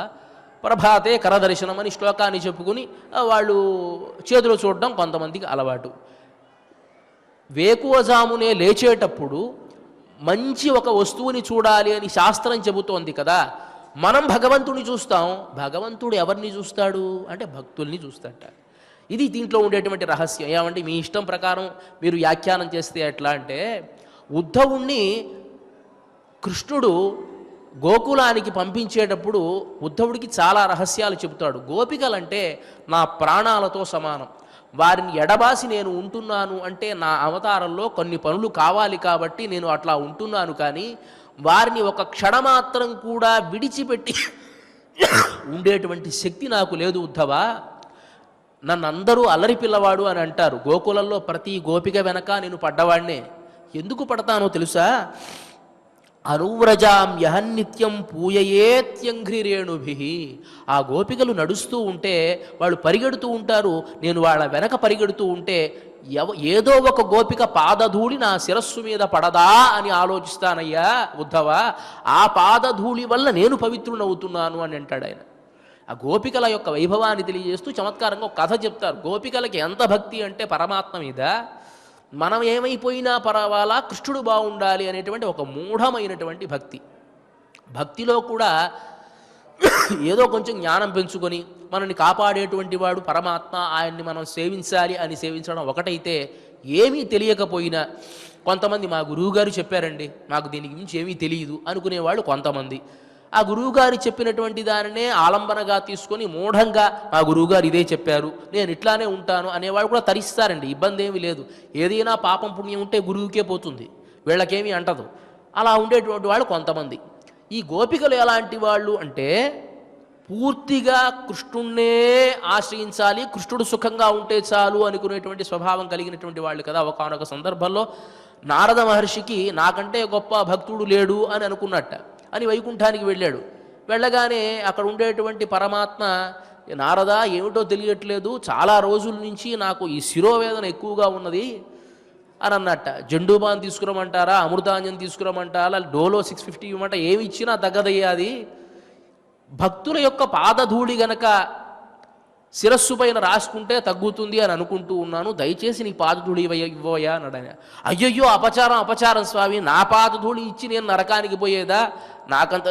ప్రభాతే కరదర్శనం అని శ్లోకాన్ని చెప్పుకుని వాళ్ళు చేతులు చూడడం కొంతమందికి అలవాటు. వేకువజామునే లేచేటప్పుడు మంచి ఒక వస్తువుని చూడాలి అని శాస్త్రం చెబుతోంది కదా. మనం భగవంతుని చూస్తాం, భగవంతుడు ఎవరిని చూస్తాడు అంటే భక్తుల్ని చూస్తాడట. ఇది దీంట్లో ఉండేటువంటి రహస్యం. ఏమంటే మీ ఇష్టం ప్రకారం మీరు వ్యాఖ్యానం చేస్తే ఎట్లా అంటే, ఉద్ధవుణ్ణి కృష్ణుడు గోకులానికి పంపించేటప్పుడు ఉద్ధవుడికి చాలా రహస్యాలు చెబుతాడు. గోపికలంటే నా ప్రాణాలతో సమానం, వారిని ఎడబాసి నేను ఉంటున్నాను అంటే నా అవతారంలో కొన్ని పనులు కావాలి కాబట్టి నేను అట్లా ఉంటున్నాను, కానీ వారిని ఒక క్షణమాత్రం కూడా విడిచిపెట్టి ఉండేటువంటి శక్తి నాకు లేదు ఉద్ధవా. నన్ను అందరూ అల్లరి పిల్లవాడు అని అంటారు. గోకులంలో ప్రతి గోపిక వెనక నేను పడ్డవాడినే. ఎందుకు పడతానో తెలుసా? అనువ్రజాం యహన్నిత్యం పూయయేత్యంఘ్రిరేణుభి. ఆ గోపికలు నడుస్తూ ఉంటే వాళ్ళు పరిగెడుతూ ఉంటారు, నేను వాళ్ళ వెనక పరిగెడుతూ ఉంటే ఏదో ఒక గోపిక పాదధూళి నా శిరస్సు మీద పడదా అని ఆలోచిస్తానయ్యా ఉద్ధవ. ఆ పాదధూళి వల్ల నేను పవిత్రునవుతున్నాను అని అంటాడు ఆయన. ఆ గోపికల యొక్క వైభవాన్ని తెలియజేస్తూ చమత్కారంగా ఒక కథ చెప్తారు. గోపికలకి ఎంత భక్తి అంటే పరమాత్మ మీద, మనం ఏమైపోయినా పర్వాలా కృష్ణుడు బాగుండాలి అనేటువంటి ఒక మూఢమైనటువంటి భక్తి. భక్తిలో కూడా ఏదో కొంచెం జ్ఞానం పెంచుకొని మనల్ని కాపాడేటువంటి వాడు పరమాత్మ, ఆయన్ని మనం సేవించాలి అని సేవించడం ఒకటైతే, ఏమీ తెలియకపోయినా కొంతమంది మా గురువుగారు చెప్పారండి, నాకు దీనికి మించి ఏమీ తెలియదు అనుకునేవాళ్ళు కొంతమంది. ఆ గురువుగారు చెప్పినటువంటి దానినే ఆలంబనగా తీసుకొని మూఢంగా మా గురువుగారు ఇదే చెప్పారు, నేను ఇట్లానే ఉంటాను అనేవాళ్ళు కూడా తరిస్తారండి. ఇబ్బంది ఏమీ లేదు. ఏదైనా పాపం పుణ్యం ఉంటే గురువుకే పోతుంది, వీళ్ళకేమీ అంటదు. అలా ఉండేటువంటి వాళ్ళు కొంతమంది. ఈ గోపికలు ఎలాంటి వాళ్ళు అంటే పూర్తిగా కృష్ణుణ్ణే ఆశ్రయించాలి, కృష్ణుడు సుఖంగా ఉంటే చాలు అనుకునేటువంటి స్వభావం కలిగినటువంటి వాళ్ళు కదా. ఒకానొక సందర్భంలో నారద మహర్షికి నాకంటే గొప్ప భక్తుడు లేడు అని అనుకున్నట్ట అని వైకుంఠానికి వెళ్ళాడు. వెళ్ళగానే అక్కడ ఉండేటువంటి పరమాత్మ, నారద ఏమిటో తెలియట్లేదు, చాలా రోజుల నుంచి నాకు ఈ శిరోవేదన ఎక్కువగా ఉన్నది అని అన్నట్ట. జండూబాన్ తీసుకురమంటారా, అమృతాంజన్ తీసుకురమంటారా, డోలో 650 ఇవ్వమంట, ఏమి ఇచ్చినా తగ్గదయ్యాది. భక్తుల యొక్క పాదధూళి గనక శిరస్సు పైన రాసుకుంటే తగ్గుతుంది అని అనుకుంటూ ఉన్నాను, దయచేసి నీ పాదధూళి ఇవ్వయా అన్నాడు ఆయన. అయ్యయ్యో అపచారం అపచారం స్వామి, నా పాదధూళి ఇచ్చి నేను నరకానికి పోయేదా, నాకంత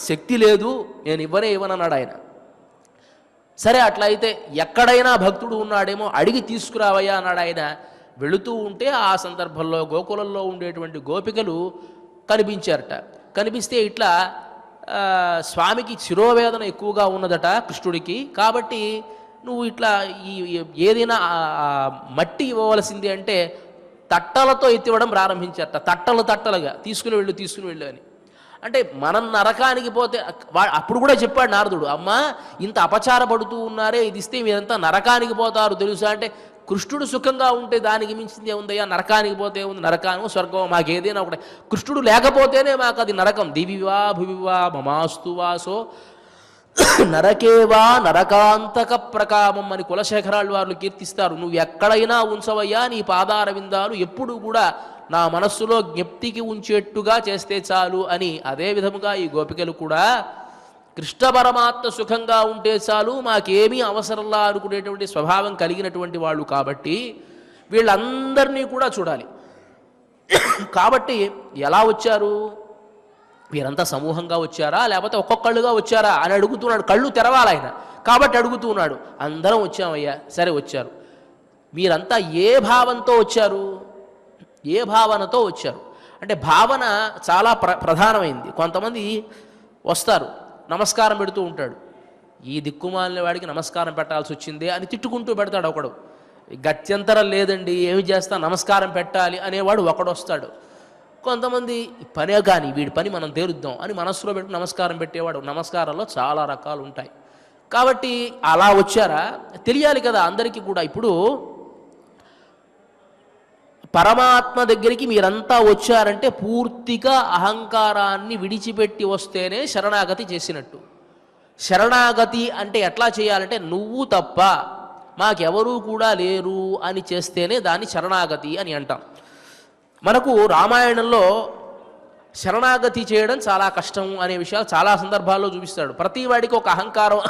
శక్తి లేదు, నేను ఇవ్వనన్నాడు ఆయన. సరే అట్లయితే ఎక్కడైనా భక్తుడు ఉన్నాడేమో అడిగి తీసుకురావయ్యా అన్నాడు ఆయన. వెళుతూ ఉంటే ఆ సందర్భంలో గోకులంలో ఉండేటువంటి గోపికలు కనిపించారట. కనిపిస్తే ఇట్లా స్వామికి శిరోవేదన ఎక్కువగా ఉన్నదట కృష్ణుడికి, కాబట్టి నువ్వు ఇట్లా ఏదైనా మట్టి ఇవ్వవలసింది అంటే తట్టలతో ఎత్తివ్వడం ప్రారంభించారట. తట్టలుగా తీసుకుని వెళ్ళు అని. అంటే మనం నరకానికి పోతే అప్పుడు కూడా చెప్పాడు నారదుడు, అమ్మా ఇంత అపచారపడుతూ ఉన్నారే, ఇది ఇస్తే మీరంతా నరకానికి పోతారు తెలుసా అంటే, కృష్ణుడు సుఖంగా ఉంటే దానికి మించింది ఏముందయ్యా, నరకానికి పోతే ఉంది, నరకాను స్వర్గం మాకు ఏదైనా ఒకటే, కృష్ణుడు లేకపోతేనే మాకు అది నరకం. దివివా భువివా మమాస్తు వాసో నరకేవా నరకాంతక ప్రకామం అని కులశేఖరాలు వారు కీర్తిస్తారు. నువ్వు ఎక్కడైనా ఉంచవయ్యా నీ పాదార విందాలు, ఎప్పుడు కూడా నా మనస్సులో జ్ఞప్తికి ఉంచేట్టుగా చేస్తే చాలు అని. అదే విధముగా ఈ గోపికలు కూడా కృష్ణ పరమాత్మ సుఖంగా ఉంటే చాలు, మాకేమీ అవసరంలా అనుకునేటువంటి స్వభావం కలిగినటువంటి వాళ్ళు కాబట్టి వీళ్ళందరినీ కూడా చూడాలి. కాబట్టి ఎలా వచ్చారు, వీరంతా సమూహంగా వచ్చారా లేకపోతే ఒక్కొక్కళ్ళుగా వచ్చారా అని అడుగుతున్నాడు. కళ్ళు తెరవాలి ఆయన కాబట్టి అడుగుతూ ఉన్నాడు. అందరం వచ్చామయ్యా. సరే వచ్చారు. మీరంతా ఏ భావంతో వచ్చారు, ఏ భావనతో వచ్చారు అంటే భావన చాలా ప్రధానమైంది. కొంతమంది వస్తారు, నమస్కారం పెడుతూ ఉంటాడు, ఈ దిక్కుమాలిన వాడికి నమస్కారం పెట్టాల్సి వచ్చిందే అని తిట్టుకుంటూ పెడతాడు ఒకడు. గత్యంతరం లేదండి ఏమి చేస్తా నమస్కారం పెట్టాలి అనేవాడు ఒకడు వస్తాడు. కొంతమంది పనే కానీ వీడి పని మనం తేరుద్దాం అని మనస్సులో పెట్టి నమస్కారం పెట్టేవాడు. నమస్కారంలో చాలా రకాలు ఉంటాయి. కాబట్టి అలా వచ్చారా తెలియాలి కదా అందరికీ కూడా. ఇప్పుడు పరమాత్మ దగ్గరికి మీరంతా వచ్చారంటే పూర్తిగా అహంకారాన్ని విడిచిపెట్టి వస్తేనే శరణాగతి చేసినట్టు. శరణాగతి అంటే ఎట్లా చేయాలంటే నువ్వు తప్ప మాకెవరూ కూడా లేరు అని చేస్తేనే దాన్ని శరణాగతి అని అంటాం. మనకు రామాయణంలో శరణాగతి చేయడం చాలా కష్టం అనే విషయాలు చాలా సందర్భాల్లో చూపిస్తాడు. ప్రతి వాడికి ఒక అహంకారం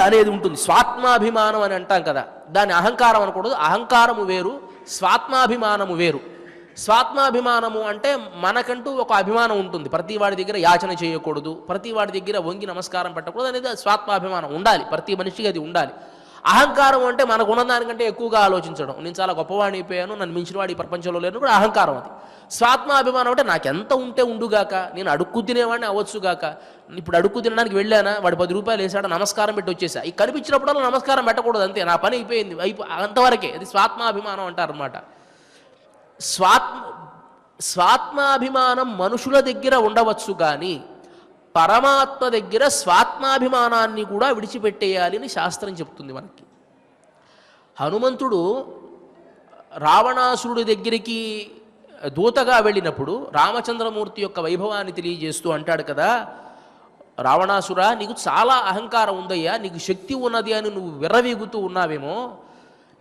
అనేది ఉంటుంది. స్వాత్మాభిమానం అని అంటాం కదా, దాన్ని అహంకారం అనకూడదు. అహంకారము వేరు, స్వాత్మాభిమానము వేరు. స్వాత్మాభిమానము అంటే మనకంటూ ఒక అభిమానం ఉంటుంది. ప్రతి వాడి దగ్గర యాచన చేయకూడదు, ప్రతి వాడి దగ్గర వంగి నమస్కారం పెట్టకూడదు అనేది స్వాత్మాభిమానం ఉండాలి, ప్రతి మనిషికి అది ఉండాలి. అహంకారం అంటే మనకు ఉన్నదానికంటే ఎక్కువగా ఆలోచించడం, నేను చాలా గొప్పవాడిని అయిపోయాను, నన్ను మించినవాడు ఈ ప్రపంచంలో లేను కూడా అహంకారం. అది స్వాత్మాభిమానం అంటే నాకెంత ఉంటే ఉండుగాక, నేను అడుక్కు తినేవాడిని అవ్వచ్చుగాక. ఇప్పుడు అడుక్కు తినడానికి వెళ్ళానా, వాడు 10 రూపాయలు వేసాడు, నమస్కారం పెట్టి వచ్చేసా. ఈ కనిపించినప్పుడల్లా నమస్కారం పెట్టకూడదు, అంతే, నా పని అయిపోయింది, అంతవరకే. అది స్వాత్మాభిమానం అంటారన్నమాట. స్వాత్మాభిమానం మనుషుల దగ్గర ఉండవచ్చు, కానీ పరమాత్మ దగ్గర స్వాత్మాభిమానాన్ని కూడా విడిచిపెట్టేయాలి అని శాస్త్రం చెప్తుంది మనకి. హనుమంతుడు రావణాసురుడి దగ్గరికి దూతగా వెళ్ళినప్పుడు రామచంద్రమూర్తి యొక్క వైభవాన్ని తెలియజేస్తూ అంటాడు కదా, రావణాసురా, నీకు చాలా అహంకారం ఉందయ్యా, నీకు శక్తి ఉన్నది అని నువ్వు విర్రవీగుతూ ఉన్నావేమో.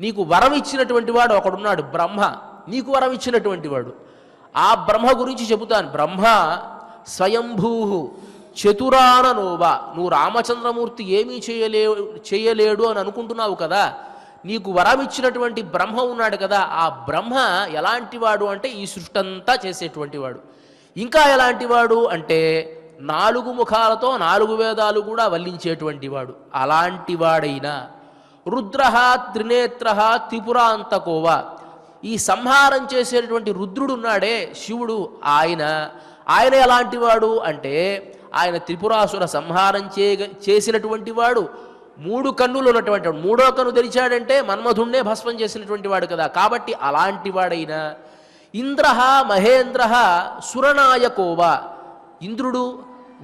నీకు వరం ఇచ్చినటువంటి వాడు ఒకడున్నాడు, బ్రహ్మ, నీకు వరం ఇచ్చినటువంటి వాడు. ఆ బ్రహ్మ గురించి చెబుతాను. బ్రహ్మ స్వయంభూ చతురాననోవా, నువ్వు రామచంద్రమూర్తి ఏమీ చేయలేడు అని అనుకుంటున్నావు కదా, నీకు వరం ఇచ్చినటువంటి బ్రహ్మ ఉన్నాడు కదా, ఆ బ్రహ్మ ఎలాంటి వాడు అంటే ఈ సృష్టి అంతా చేసేటువంటి వాడు. ఇంకా ఎలాంటి వాడు అంటే 4 ముఖాలతో 4 వేదాలు కూడా వల్లించేటువంటి వాడు. అలాంటి వాడైనా రుద్ర త్రినేత్ర త్రిపురాంతకోవా, ఈ సంహారం చేసేటువంటి రుద్రుడు ఉన్నాడే శివుడు, ఆయన ఎలాంటి వాడు అంటే ఆయన త్రిపురాసుర సంహారం చేసినటువంటి వాడు. 3 కన్నులు ఉన్నటువంటి వాడు, 3వ కన్ను తెరిచాడంటే మన్మధుణ్ణే భస్మం చేసినటువంటి వాడు కదా. కాబట్టి అలాంటి వాడైనా ఇంద్ర మహేంద్ర సురనాయకోవా, ఇంద్రుడు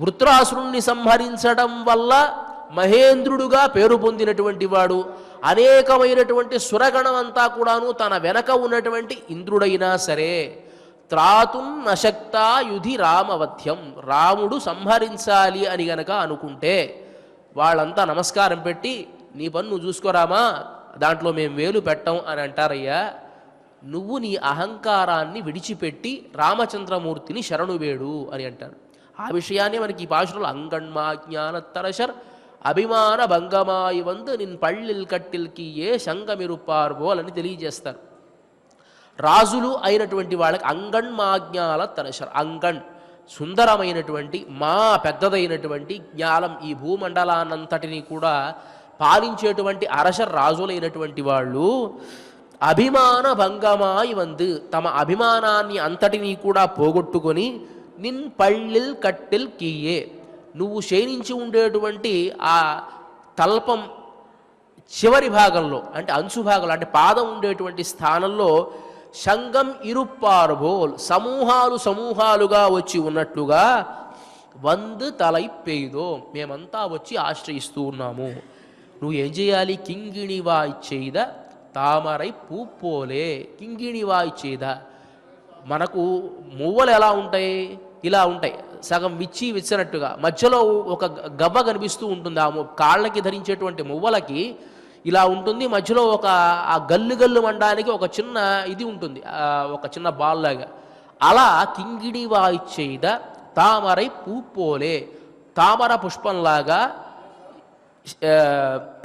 వృత్రాసురుణ్ణి సంహరించడం వల్ల మహేంద్రుడుగా పేరు పొందినటువంటి వాడు. అనేకమైనటువంటి సురగణం అంతా కూడాను తన వెనక ఉన్నటువంటి ఇంద్రుడైనా సరే త్రాతుం నశక్తా యుధి రామవధ్యం, రాముడు సంహరించాలి అని గనక అనుకుంటే వాళ్ళంతా నమస్కారం పెట్టి నీ పన్ను నువ్వు చూసుకోరామా, దాంట్లో మేము వేలు పెట్టం అని అంటారయ్యా. నువ్వు నీ అహంకారాన్ని విడిచిపెట్టి రామచంద్రమూర్తిని శరణు వేడు అని అంటారు. ఆ విషయాన్ని మనకి ఈ పాశురంలో అంగణ్మా జ్ఞానత్తరశర్ అభిమాన భంగమాయి వందు నిన్ పళ్ళిల్ కట్టిల్కి ఏ శంగమిరుపార్బోల్ అని తెలియజేస్తారు. రాజులు అయినటువంటి వాళ్ళకి అంగణ్మాజ్ఞాల తరశర్, అంగణ్ సుందరమైనటువంటి, మా పెద్దదైనటువంటి, జ్ఞానం ఈ భూమండలాన్నంతటినీ కూడా పాలించేటువంటి అరశర్ రాజులైనటువంటి వాళ్ళు అభిమాన భంగమాయి వందు, తమ అభిమానాన్ని అంతటినీ కూడా పోగొట్టుకొని నిన్ పళ్ళిల్ కట్టిల్ కీయే, నువ్వు శయనించి ఉండేటువంటి ఆ తల్పం చివరి భాగంలో అంటే అంచు భాగంలో అంటే పాదం ఉండేటువంటి స్థానంలో శంగం ఇరుప్పారుబోల్, సమూహాలుగా వచ్చి ఉన్నట్లుగా వందు తలై పెయ్యదో, మేమంతా వచ్చి ఆశ్రయిస్తూ ఉన్నాము. నువ్వు ఏం చేయాలి, కింగిణివాయ్ చేద తామరై పూపోలే, కింగిణివాయ్ చేద. మనకు మువ్వలు ఎలా ఉంటాయి, ఇలా ఉంటాయి, సగం విచ్చినట్టుగా, మధ్యలో ఒక గవ్వ కనిపిస్తూ ఉంటుంది. ఆ కాళ్ళకి ధరించేటువంటి మువ్వలకి ఇలా ఉంటుంది, మధ్యలో ఒక ఆ గల్లు మండడానికి ఒక చిన్న ఇది ఉంటుంది, ఒక చిన్న బాల్ లాగా. అలా కింగిడి వాయిచేద తామరై పూపోలే, తామర పుష్పంలాగా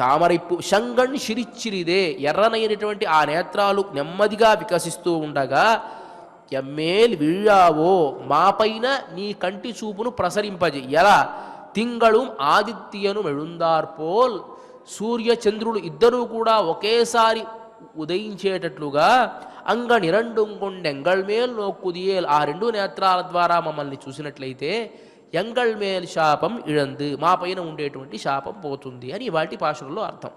తామరై శంగణ్ శిరిచ్చిరిదే, ఎర్రనైనటువంటి ఆ నేత్రాలు నెమ్మదిగా వికసిస్తూ ఉండగా ఎమ్మేల్ వీళ్ళావో, మాపైన నీ కంటి చూపును ప్రసరింపజే. ఎలా తింగళు ఆదిత్యను మెళుందార్పోల్, సూర్య చంద్రులు ఇద్దరూ కూడా ఒకేసారి ఉదయించేటట్లుగా అంగనిరండుంగొండెంగళ్ మేల్ నోక్కుదియేల్, ఆ 2 నేత్రాల ద్వారా మమ్మల్ని చూసినట్లయితే ఎంగళ్ మేల్ శాపం ఇழந்து, మా పైన ఉండేటువంటి శాపం పోతుంది అని వాటి భాషల్లో అర్థం.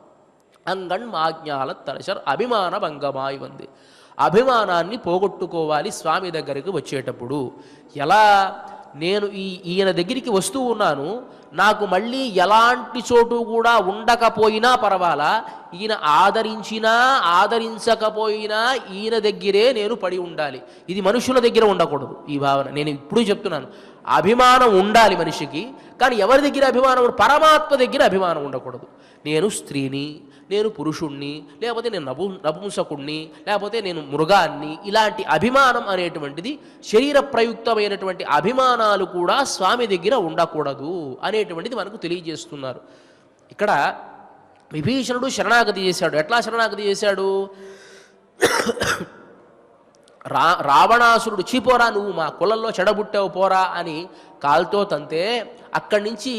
అంగణ్ మాజ్ఞాల తరశర్ అభిమాన భంగమాయి వంది, అభిమానాన్ని పోగొట్టుకోవాలి స్వామి దగ్గరికి వచ్చేటప్పుడు. ఎలా నేను ఈయన దగ్గరికి వస్తూ ఉన్నాను, నాకు మళ్ళీ ఎలాంటి చోటు కూడా ఉండకపోయినా పర్వాలా, ఈయన ఆదరించినా ఆదరించకపోయినా ఈయన దగ్గరే నేను పడి ఉండాలి. ఇది మనుషుల దగ్గర ఉండకూడదు. ఈ భావన నేను ఇప్పుడు చెప్తున్నాను. అభిమానం ఉండాలి మనిషికి, కానీ ఎవరి దగ్గర అభిమానం? పరమాత్మ దగ్గర అభిమానం ఉండకూడదు. నేను స్త్రీని, నేను పురుషుణ్ణి, లేకపోతే నేను నపుంసకుణ్ణి, లేకపోతే నేను మృగాన్ని, ఇలాంటి అభిమానం అనేటువంటిది శరీర ప్రయుక్తమైనటువంటి అభిమానాలు కూడా స్వామి దగ్గర ఉండకూడదు అనేటువంటిది మనకు తెలియజేస్తున్నారు. ఇక్కడ విభీషణుడు శరణాగతి చేశాడు. ఎట్లా శరణాగతి చేశాడు? రావణాసురుడు చీపోరా, నువ్వు మా కులంలో చెడబుట్టావు పోరా అని కాల్తో తంతే అక్కడి నుంచి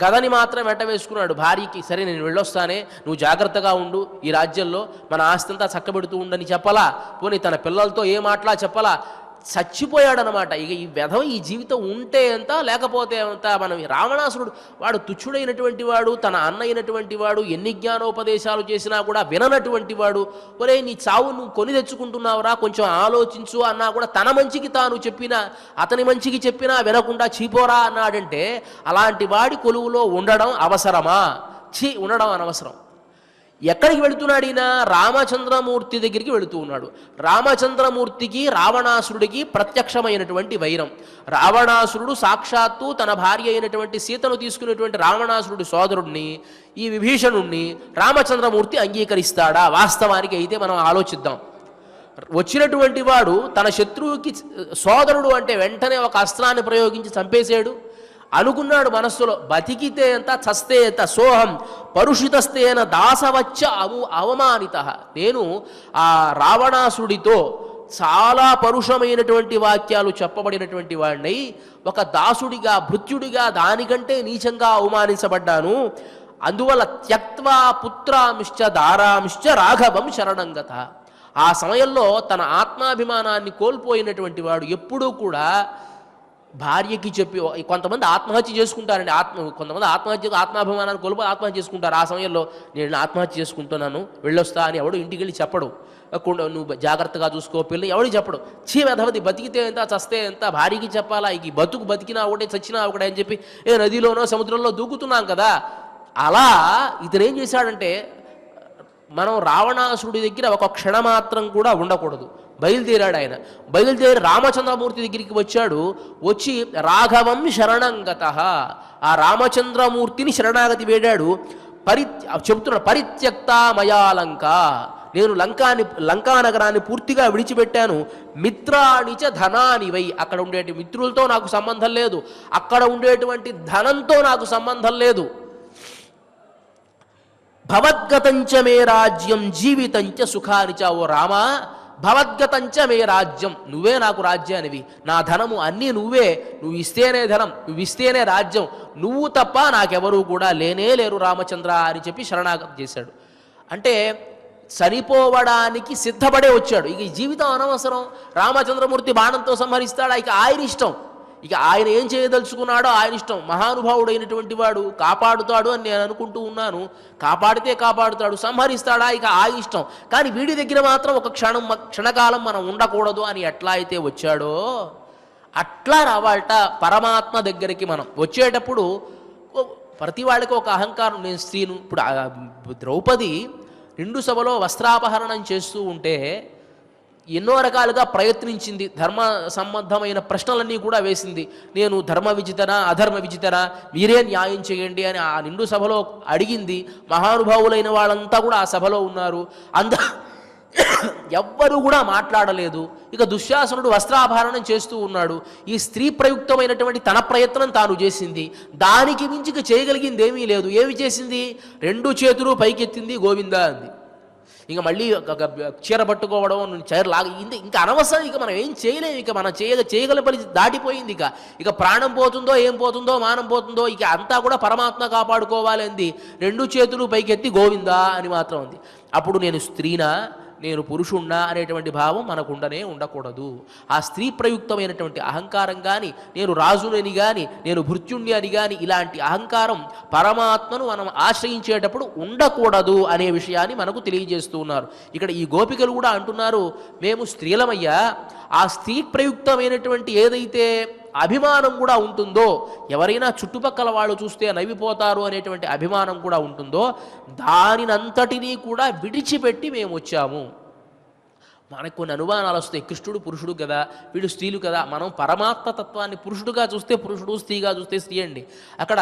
గదని మాత్రం వెంట వేసుకున్నాడు. భార్యకి సరే నేను వెళ్ళొస్తానే, నువ్వు జాగ్రత్తగా ఉండు, ఈ రాజ్యంలో మన ఆస్తి అంతా చక్కబెడుతూ ఉండని చెప్పలా, పోనీ తన పిల్లలతో ఏ మాటలా చెప్పలా, చచ్చిపోయాడనమాట. ఇక ఈ వ్యధం ఈ జీవితం ఉంటే ఎంత లేకపోతే ఎంత. మనం రావణాసురుడు వాడు తుచ్చుడైనటువంటి వాడు, తన అన్న అయినటువంటి వాడు, ఎన్ని జ్ఞానోపదేశాలు చేసినా కూడా విననటువంటి వాడు. ఒరే నీ చావు నువ్వు కొని తెచ్చుకుంటున్నావురా, కొంచెం ఆలోచించు అన్నా కూడా తన మంచికి తాను చెప్పినా, అతని మంచికి చెప్పినా వినకుండా చీపోరా అన్నాడంటే అలాంటి వాడి కొలువులో ఉండడం అవసరమా? ఉండడం అనవసరం. ఎక్కడికి వెళుతున్నాడు ఈయన? రామచంద్రమూర్తి దగ్గరికి వెళుతూ ఉన్నాడు. రామచంద్రమూర్తికి రావణాసురుడికి ప్రత్యక్షమైనటువంటి వైరం. రావణాసురుడు సాక్షాత్తు తన భార్య అయినటువంటి సీతను తీసుకునేటువంటి రావణాసురుడి సోదరుడిని, ఈ విభీషణుణ్ణి రామచంద్రమూర్తి అంగీకరిస్తాడా? వాస్తవానికి అయితే మనం ఆలోచిద్దాం. వచ్చినటువంటి వాడు తన శత్రువుకి సోదరుడు అంటే వెంటనే ఒక అస్త్రాన్ని ప్రయోగించి చంపేశాడు. అనుకున్నాడు మనస్సులో, బతికితే ఎంత చస్తే ఎంత, సోహం పరుషితస్తేన దాసవచ్చ అవమానిత. నేను ఆ రావణాసుడితో చాలా పరుషమైనటువంటి వాక్యాలు చెప్పబడినటువంటి వాడిని, ఒక దాసుడిగా భృత్యుడిగా దానికంటే నీచంగా అవమానించబడ్డాను. అందువల్ల త్యక్త్వా పుత్రాంశ్చ దారాంశ్చ రాఘవం శరణంగత. ఆ సమయంలో తన ఆత్మాభిమానాన్ని కోల్పోయినటువంటి వాడు ఎప్పుడూ కూడా భార్యకి చెప్పి, కొంతమంది ఆత్మహత్య చేసుకుంటారండి. కొంతమంది ఆత్మాభిమానాన్ని కోల్పోయి ఆత్మహత్య చేసుకుంటారు. ఆ సమయంలో నేను ఆత్మహత్య చేసుకుంటున్నాను వెళ్ళొస్తా అని ఎవడు ఇంటికి వెళ్ళి చెప్పడు. నువ్వు జాగ్రత్తగా చూసుకో పిల్లలు ఎవడు చెప్పడు. వెధవది బతికితే ఎంత చస్తే ఎంత, భార్యకి చెప్పాలా? ఈ బతికినా ఒకటే చచ్చినా ఒకటే అని చెప్పి నదిలోనో సముద్రంలో దూకుతున్నాం కదా. అలా ఇతనేం చేశాడంటే, మనం రావణాసురుడి దగ్గర ఒక క్షణమాత్రం కూడా ఉండకూడదు. బయలుదేరాడు ఆయన. బయలుదేరి రామచంద్రమూర్తి దగ్గరికి వచ్చాడు. వచ్చి రాఘవం శరణంగత, ఆ రామచంద్రమూర్తిని శరణాగతి వేడాడు. చెబుతున్నాడు, పరిత్యక్త మయాలంక, నేను లంకా నగరాన్ని పూర్తిగా విడిచిపెట్టాను. మిత్రానిచ ధనాని వై, అక్కడ ఉండేటి మిత్రులతో నాకు సంబంధం లేదు, అక్కడ ఉండేటువంటి ధనంతో నాకు సంబంధం లేదు. భవద్గతంచ మే రాజ్యం జీవితంచ సుఖానిచ. ఓ రామా, భవద్గతంచ మే రాజ్యం, నువ్వే నాకు రాజ్యానివి, నా ధనము అన్నీ నువ్వే, నువ్వు ఇస్తేనే ధనం, నువ్వు ఇస్తేనే రాజ్యం, నువ్వు తప్ప నాకెవరూ కూడా లేనే లేరు రామచంద్ర అని చెప్పి శరణాగతి చేశాడు. అంటే చనిపోవడానికి సిద్ధపడే వచ్చాడు. ఇక ఈ జీవితం అనవసరం, రామచంద్రమూర్తి బాణంతో సంహరిస్తాడా, ఇక ఆయన ఇష్టం, ఇక ఆయన ఏం చేయదలుచుకున్నాడో ఆయన ఇష్టం. మహానుభావుడైనటువంటి వాడు కాపాడుతాడు అని నేను అనుకుంటూ ఉన్నాను. కాపాడితే కాపాడుతాడు, సంహరిస్తాడా ఇక ఆయన ఇష్టం. కానీ వీడి దగ్గర మాత్రం ఒక క్షణకాలం మనం ఉండకూడదు అని ఎట్లా అయితే వచ్చాడో అట్లా రావాలట పరమాత్మ దగ్గరికి. మనం వచ్చేటప్పుడు ప్రతి వాళ్ళకి ఒక అహంకారం, నేను స్త్రీను. ఇప్పుడు ద్రౌపది నిండు సభలో వస్త్రాపహరణం చేస్తూ ఉంటే ఎన్నో రకాలుగా ప్రయత్నించింది, ధర్మ సంబంధమైన ప్రశ్నలన్నీ కూడా వేసింది. నేను ధర్మ విజితనా అధర్మ విజితనా, మీరే న్యాయం చేయండి అని ఆ నిండు సభలో అడిగింది. మహానుభావులైన వాళ్ళంతా కూడా ఆ సభలో ఉన్నారు. ఎవ్వరూ కూడా మాట్లాడలేదు. ఇక దుశ్శాసనుడు వస్త్రాభరణం చేస్తూ ఉన్నాడు. ఈ స్త్రీ ప్రయుక్తమైనటువంటి తన ప్రయత్నం తాను చేసింది. దానికి మించి చేయగలిగింది ఏమీ లేదు. ఏమి చేసింది? 2 చేతులు పైకెత్తింది, గోవిందా అంది. ఇక మళ్ళీ చీర పట్టుకోవడం, చీర లాగా ఇంకా అనవసరం. ఇక మనం ఏం చేయలేము. ఇక మనం చేయగల పని దాటిపోయింది. ఇక ప్రాణం పోతుందో, ఏం పోతుందో, మానం పోతుందో, ఇక అంతా కూడా పరమాత్మ కాపాడుకోవాలి అంది. 2 చేతులు పైకెత్తి గోవిందా అని మాత్రం ఉంది. అప్పుడు నేను స్త్రీనా, నేను పురుషుణ్ణా అనేటువంటి భావం మనకుండనే ఉండకూడదు. ఆ స్త్రీ ప్రయుక్తమైనటువంటి అహంకారం కానీ, నేను రాజునని కానీ, నేను భృత్యుణ్ణి అని కానీ, ఇలాంటి అహంకారం పరమాత్మను మనం ఆశ్రయించేటప్పుడు ఉండకూడదు అనే విషయాన్ని మనకు తెలియజేస్తూ ఉన్నారు. ఇక్కడ ఈ గోపికలు కూడా అంటున్నారు, మేము స్త్రీలమయ్యా, ఆ స్త్రీ ప్రయుక్తమైనటువంటి ఏదైతే అభిమానం కూడా ఉంటుందో, ఎవరైనా చుట్టుపక్కల వాళ్ళు చూస్తే నవ్విపోతారు అనేటువంటి అభిమానం కూడా ఉంటుందో, దానినంతటినీ కూడా విడిచిపెట్టి మేము వచ్చాము. మనకు కొన్ని అనుమానాలు వస్తాయి. కృష్ణుడు పురుషుడు కదా, వీడు స్త్రీలు కదా. మనం పరమాత్మ తత్వాన్ని పురుషుడుగా చూస్తే పురుషుడు, స్త్రీగా చూస్తే స్త్రీ అండి. అక్కడ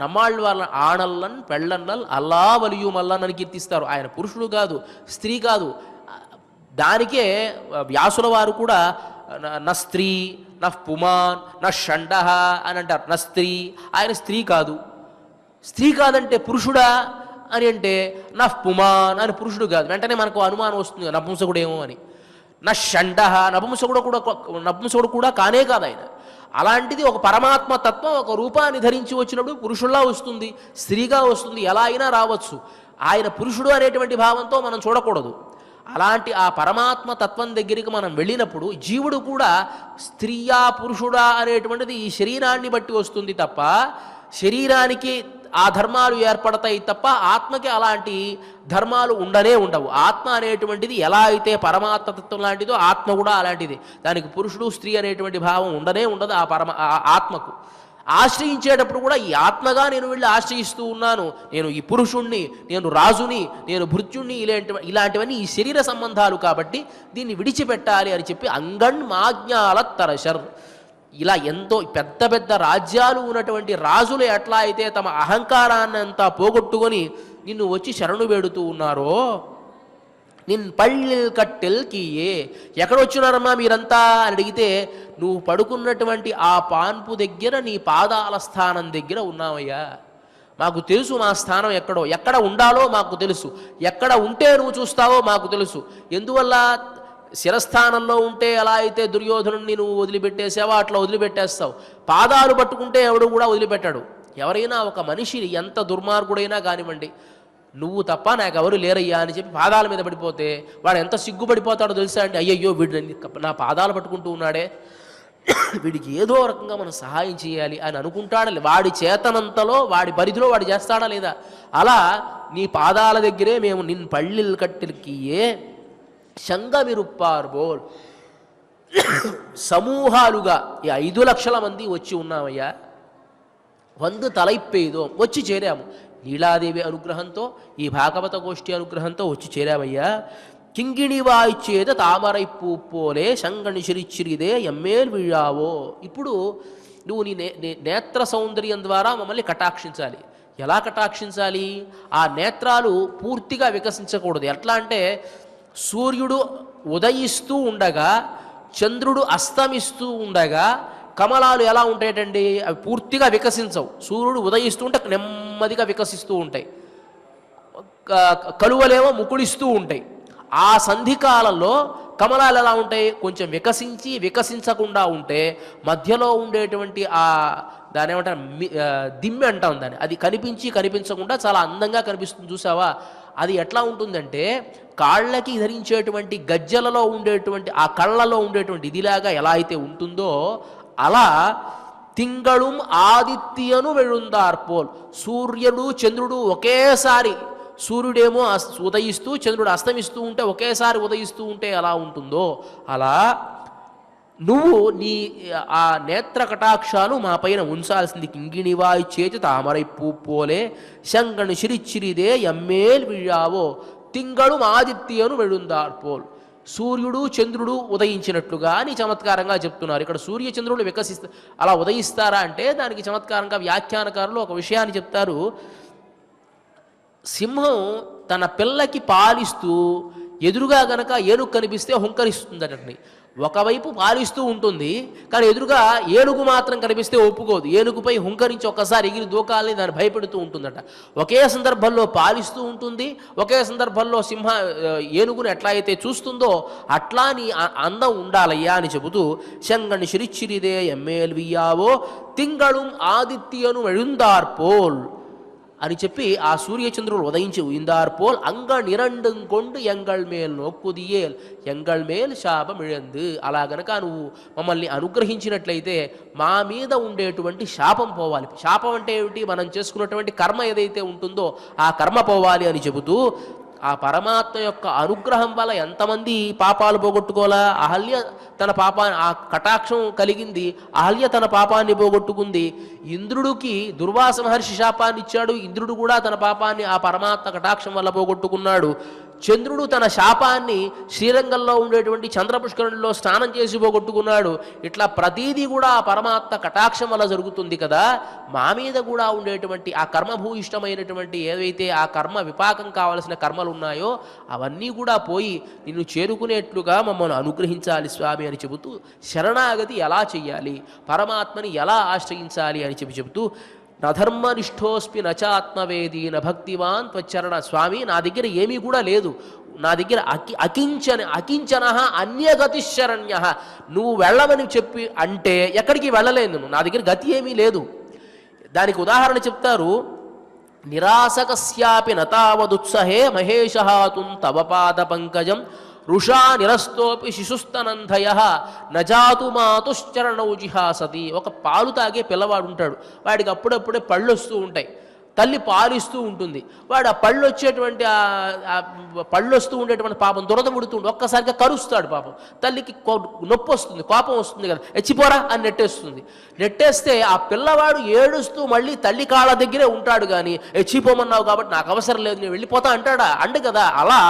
నమ్మాళ్ళ వాళ్ళ ఆణల్లన్ పెళ్ళన్నల్ అల్లా వలియు మల్లన్ అని కీర్తిస్తారు. ఆయన పురుషుడు కాదు, స్త్రీ కాదు. దానికే వ్యాసుల వారు కూడా న స్త్రీ న పుమాన్ న షండ అని అంటారు. న స్త్రీ, ఆయన స్త్రీ కాదు. స్త్రీ కాదంటే పురుషుడా అని అంటే నా పుమాన్ అని పురుషుడు కాదు. వెంటనే మనకు అనుమానం వస్తుంది, నపుంసకుడేమో అని. నా షండ, నపుంసకుడు కూడా కానే కాదు ఆయన. అలాంటిది ఒక పరమాత్మ తత్వం ఒక రూపాన్ని ధరించి వచ్చినప్పుడు పురుషుల్లా వస్తుంది, స్త్రీగా వస్తుంది, ఎలా అయినా రావచ్చు. ఆయన పురుషుడు అనేటువంటి భావంతో మనం చూడకూడదు. అలాంటి ఆ పరమాత్మ తత్వం దగ్గరికి మనం వెళ్ళినప్పుడు జీవుడు కూడా స్త్రీయా పురుషుడా అనేటువంటిది ఈ శరీరాన్ని బట్టి వస్తుంది తప్ప, శరీరానికి ఆ ధర్మాలు ఏర్పడతాయి తప్ప ఆత్మకి అలాంటి ధర్మాలు ఉండనే ఉండవు. ఆత్మ అనేటువంటిది ఎలా అయితే పరమాత్మ తత్వం లాంటిదో ఆత్మ కూడా అలాంటిది. దానికి పురుషుడు స్త్రీ అనేటువంటి భావం ఉండనే ఉండదు ఆ ఆత్మకు. ఆశ్రయించేటప్పుడు కూడా ఈ ఆత్మగా నేను వెళ్ళి ఆశ్రయిస్తూ ఉన్నాను, నేను ఈ పురుషుణ్ణి, నేను రాజుని, నేను భృత్యుణ్ణి, ఇలాంటివన్నీ ఈ శరీర సంబంధాలు కాబట్టి దీన్ని విడిచిపెట్టాలి అని చెప్పి అంగణ్ మాజ్ఞాల తరశర్. ఇలా ఎంతో పెద్ద పెద్ద రాజ్యాలు ఉన్నటువంటి రాజులు ఎట్లా అయితే తమ అహంకారాన్ని అంతా పోగొట్టుకొని నిన్ను వచ్చి శరణు వేడుతూ ఉన్నారో, నిన్ పళ్ళిల్ కట్టెల్ కీయే, ఎక్కడొచ్చినారమ్మా మీరంతా అని అడిగితే, నువ్వు పడుకున్నటువంటి ఆ పాన్పు దగ్గర నీ పాదాల స్థానం దగ్గర ఉన్నావయ్యా. మాకు తెలుసు మా స్థానం ఎక్కడో, ఎక్కడ ఉండాలో మాకు తెలుసు, ఎక్కడ ఉంటే నువ్వు చూస్తావో మాకు తెలుసు. ఎందువల్ల శిరస్థానంలో ఉంటే ఎలా అయితే దుర్యోధనుడిని నువ్వు వదిలిపెట్టేసావో అట్లా వదిలిపెట్టేస్తావు. పాదాలు పట్టుకుంటే ఎవడు కూడా వదిలిపెట్టాడు. ఎవరైనా ఒక మనిషిని ఎంత దుర్మార్గుడైనా కానివ్వండి, నువ్వు తప్ప నాకెవరు లేరయ్యా అని చెప్పి పాదాల మీద పడిపోతే వాడు ఎంత సిగ్గుపడిపోతాడో తెలుసా అండి. అయ్యయ్యో వీడు నా పాదాలు పట్టుకుంటూ ఉన్నాడే, వీడికి ఏదో రకంగా మనం సహాయం చేయాలి అని అనుకుంటాడా? వాడి చేతనంతలో వాడి పరిధిలో వాడు చేస్తాడా లేదా? అలా నీ పాదాల దగ్గరే మేము నిన్ను పళ్ళిల్ కట్టెలకియే శంగమిరుప్పార్బోల్, సమూహాలుగా ఈ 5 లక్షల మంది వచ్చి ఉన్నామయ్యా. 100 తలైప్పేదో వచ్చి చేరాము. నీలాదేవి అనుగ్రహంతో, ఈ భాగవత గోష్ఠి అనుగ్రహంతో వచ్చి చేరామయ్యా. కింగిణివాయిచ్చేద తామరైప్పు పోలే శంగణి చిరిచిరిదే ఎమ్మేల్ విళ్ళావో. ఇప్పుడు నువ్వు నీ నేత్ర సౌందర్యం ద్వారా మమ్మల్ని కటాక్షించాలి. ఎలా కటాక్షించాలి? ఆ నేత్రాలు పూర్తిగా వికసించకూడదు. ఎట్లా అంటే సూర్యుడు ఉదయిస్తూ ఉండగా, చంద్రుడు అస్తమిస్తూ ఉండగా కమలాలు ఎలా ఉంటాయటండి? అవి పూర్తిగా వికసించవు. సూర్యుడు ఉదయిస్తూ ఉంటే నెమ్మదిగా వికసిస్తూ ఉంటాయి, కలువలేమో ముకుళిస్తూ ఉంటాయి. ఆ సంధికాలంలో కమలాలు ఎలా ఉంటాయి? కొంచెం వికసించి వికసించకుండా ఉంటే మధ్యలో ఉండేటువంటి దాని ఏమంటారు, దిమ్మె అంటాం దాన్ని, అది కనిపించి కనిపించకుండా చాలా అందంగా కనిపిస్తుంది చూసావా? అది ఎట్లా ఉంటుందంటే కాళ్ళకి ధరించేటువంటి గజ్జలలో ఉండేటువంటి ఆ కళ్ళలో ఉండేటువంటి ఇదిలాగా ఎలా అయితే ఉంటుందో అలా తింగళుం ఆదిత్యను వెళుందార్పోల్, సూర్యుడు చంద్రుడు ఒకేసారి, సూర్యుడేమో ఉదయిస్తూ చంద్రుడు అస్తమిస్తూ ఉంటే ఒకేసారి ఉదయిస్తూ ఉంటే ఎలా ఉంటుందో అలా నువ్వు నీ ఆ నేత్ర కటాక్షాలు మా పైన ఉంచాల్సింది. కింగిణివాయి చేతి తామరై పూపోలే శంగణి చిరిచిరిదే ఎమ్మేల్ విళ్ళావో తింగళు ఆదిత్యను వెళుందార్పోల్. సూర్యుడు చంద్రుడు ఉదయించినట్లుగా అని చమత్కారంగా చెప్తున్నారు. ఇక్కడ సూర్య చంద్రుడు అలా ఉదయిస్తారా అంటే దానికి చమత్కారంగా వ్యాఖ్యానకారులు ఒక విషయాన్ని చెప్తారు. సింహం తన పిల్లకి పాలిస్తూ ఎదురుగా గనక ఏనుగు కనిపిస్తే హుంకరిస్తుందటండి. ఒకవైపు పాలిస్తూ ఉంటుంది, కానీ ఎదురుగా ఏనుగు మాత్రం కనిపిస్తే ఒప్పుకోదు. ఏనుగుపై హుంకరించి ఒక్కసారి ఎగిరి దూకాలని దాన్ని భయపెడుతూ ఉంటుందట. ఒకే సందర్భంలో పాలిస్తూ ఉంటుంది, ఒకే సందర్భంలో ఏనుగును ఎట్లా అయితే చూస్తుందో అట్లా నీ అందం ఉండాలయ్యా అని చెబుతూ శంగణి చిరిచిరిదే ఎమ్మేల్వియావో తింగళుం ఆదిత్యను వెళుందార్పోల్ అని చెప్పి ఆ సూర్యచంద్రుడు ఉదయించి ఉయిందార్పోల్ అంగ నిరండం కొండు ఎంగళ్ మేల్ నొక్కుదియేల్ ఎంగళ్ మేల్ శాపమిழந்து. అలా గనక నువ్వు మమ్మల్ని అనుగ్రహించినట్లయితే మా మీద ఉండేటువంటి శాపం పోవాలి. శాపం అంటే ఏమిటి? మనం చేసుకున్నటువంటి కర్మ ఏదైతే ఉంటుందో ఆ కర్మ పోవాలి అని చెబుతూ ఆ పరమాత్మ యొక్క అనుగ్రహం వల్ల ఎంతమంది పాపాలు పోగొట్టుకోవాలా? అహల్య తన పాపాన్ని, ఆ కటాక్షం కలిగింది, అహల్య తన పాపాన్ని పోగొట్టుకుంది. ఇంద్రుడికి దుర్వాస మహర్షి శాపాన్ని ఇచ్చాడు, ఇంద్రుడు కూడా తన పాపాన్ని ఆ పరమాత్మ కటాక్షం వల్ల పోగొట్టుకున్నాడు. చంద్రుడు తన శాపాన్ని శ్రీరంగంలో ఉండేటువంటి చంద్రపుష్కరునిలో స్నానం చేసి పోగొట్టుకున్నాడు. ఇట్లా ప్రతీదీ కూడా ఆ పరమాత్మ కటాక్షం వల్ల జరుగుతుంది కదా. మా మీద కూడా ఉండేటువంటి ఆ కర్మభూయిష్టమైనటువంటి ఏవైతే ఆ కర్మ విపాకం కావలసిన కర్మలు ఉన్నాయో అవన్నీ కూడా పోయి నిన్ను చేరుకునేట్లుగా మమ్మల్ని అనుగ్రహించాలి స్వామి అని చెబుతూ శరణాగతి ఎలా చెయ్యాలి, పరమాత్మని ఎలా ఆశ్రయించాలి అని చెబుతూ నధర్మనిష్ఠోస్మి నచాత్మవేది నభక్తివాన్ త్వచ్చరణ. స్వామి, నా దగ్గర ఏమీ కూడా లేదు, నా దగ్గర అకించన అన్యగతిశరణ్య. నువ్వు వెళ్ళమని చెప్పి అంటే ఎక్కడికి వెళ్ళలేదు, నా దగ్గర గతి ఏమీ లేదు. దానికి ఉదాహరణ చెప్తారు. నిరాసకస్యాపి నతావదుత్సహే మహేషహాతుం తవ పాద పంకజం రుషా నిరస్తోపి శిశుస్తనంధయ నజాతు మాతుశ్చరణౌ జిహాసతి. ఒక పాలు తాగే పిల్లవాడు ఉంటాడు, వాడికి అప్పుడప్పుడే పళ్ళు వస్తూ ఉంటాయి, తల్లి పాలిస్తూ ఉంటుంది. వాడు ఆ పళ్ళు వచ్చేటువంటి పళ్ళు వస్తూ ఉండేటువంటి పాపం దురద ముడుతుండే ఒక్కసారిగా కరుస్తాడు. పాపం తల్లికి నొప్పి వస్తుంది, కోపం వస్తుంది కదా, ఎచ్చిపోరా అని నెట్టేస్తుంది. నెట్టేస్తే ఆ పిల్లవాడు ఏడుస్తూ మళ్ళీ తల్లి కాళ్ళ దగ్గరే ఉంటాడు. కానీ ఎచ్చిపోమన్నావు కాబట్టి నాకు అవసరం లేదు, నేను వెళ్ళిపోతా అంటాడా? అండు కదా. అలా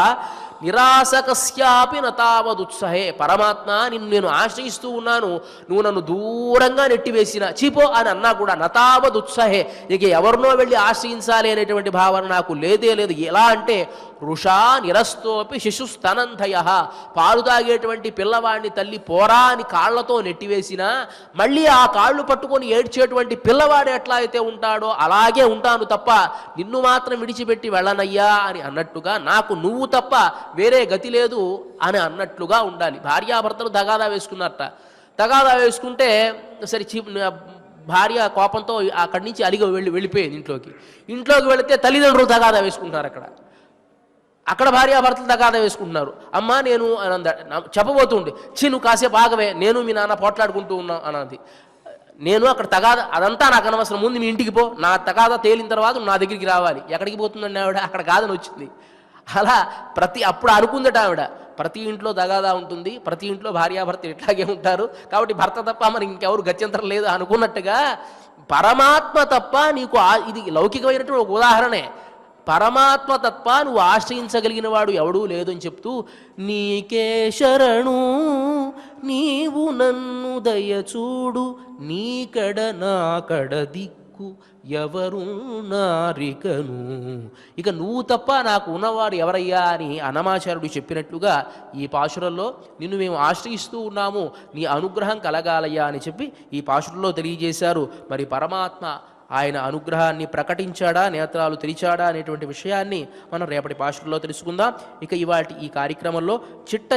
నిరాసకస్యాపి నతావదుత్సహే, పరమాత్మ నిన్ను నేను ఆశ్రయిస్తూ ఉన్నాను, నువ్వు నన్ను దూరంగా నెట్టివేసిన చీపో అని అన్నా కూడా నతావదుత్సహే, ఇక ఎవరినో వెళ్ళి ఆశ్రయించాలి అనేటువంటి భావన నాకు లేదే లేదు. ఎలా అంటే రుషా నిరస్తోపి శిశుస్తనంధయ, పాలు తాగేటువంటి పిల్లవాడిని తల్లి పోరా అని కాళ్లతో నెట్టివేసినా మళ్ళీ ఆ కాళ్ళు పట్టుకొని ఏడ్చేటువంటి పిల్లవాడు ఎట్లా అయితే ఉంటాడో అలాగే ఉంటాను తప్ప నిన్ను మాత్రం విడిచిపెట్టి వెళ్ళనయ్యా అని అన్నట్టుగా నాకు నువ్వు తప్ప వేరే గతి లేదు అని అన్నట్లుగా ఉండాలి. భార్యాభర్తలు తగాదా వేసుకున్నారట. తగాదా వేసుకుంటే సరే భార్య కోపంతో అక్కడి నుంచి వెళ్ళిపోయింది ఇంట్లోకి వెళితే తల్లిదండ్రులు తగాదా వేసుకుంటారు. అక్కడ భార్యాభర్తలు తగాదా వేసుకుంటున్నారు. అమ్మ నేను చెప్పబోతుండే, నువ్వు కాసేపు ఆగవే, నేను మీ నాన్న పోట్లాడుకుంటూ ఉన్నాం అన్నది. నేను అక్కడ తగాదా అదంతా నాకు అనవసరం, ముందు మీ ఇంటికి పో, నా తగాదా తేలిన తర్వాత నా దగ్గరికి రావాలి. ఎక్కడికి పోతుందండి ఆవిడ? అక్కడ కాదని వచ్చింది. అలా అప్పుడు అనుకుందట ఆవిడ, ప్రతి ఇంట్లో తగాదా ఉంటుంది, ప్రతి ఇంట్లో భార్యాభర్తలు ఇట్లాగే ఉంటారు, కాబట్టి భర్త తప్ప మరి ఇంకెవరు గత్యంతరం లేదు అనుకున్నట్టుగా పరమాత్మ తప్ప నీకు ఇది లౌకికమైనటువంటి ఒక ఉదాహరణే. పరమాత్మ తప్ప నువ్వు ఆశ్రయించగలిగిన వాడు ఎవడూ లేదు అని చెప్తూ నీకే శరణు నీవు నన్ను దయచూడు నీకడ నాకడ దిక్కు ఎవరు నారికను. ఇక నువ్వు తప్ప నాకు ఉన్నవాడు ఎవరయ్యా అని అన్నమాచార్యుడు చెప్పినట్లుగా ఈ పాశురంలో నిన్ను మేము ఆశ్రయిస్తూ ఉన్నాము, నీ అనుగ్రహం కలగాలయ్యా అని చెప్పి ఈ పాశురంలో తెలియజేశారు. మరి పరమాత్మ ఆయన అనుగ్రహాన్ని ప్రకటించాడా, నేత్రాలు తెరిచాడా అనేటువంటి విషయాన్ని మనం రేపటి పాశురంలో తెలుసుకుందాం. ఇక ఈ కార్యక్రమంలో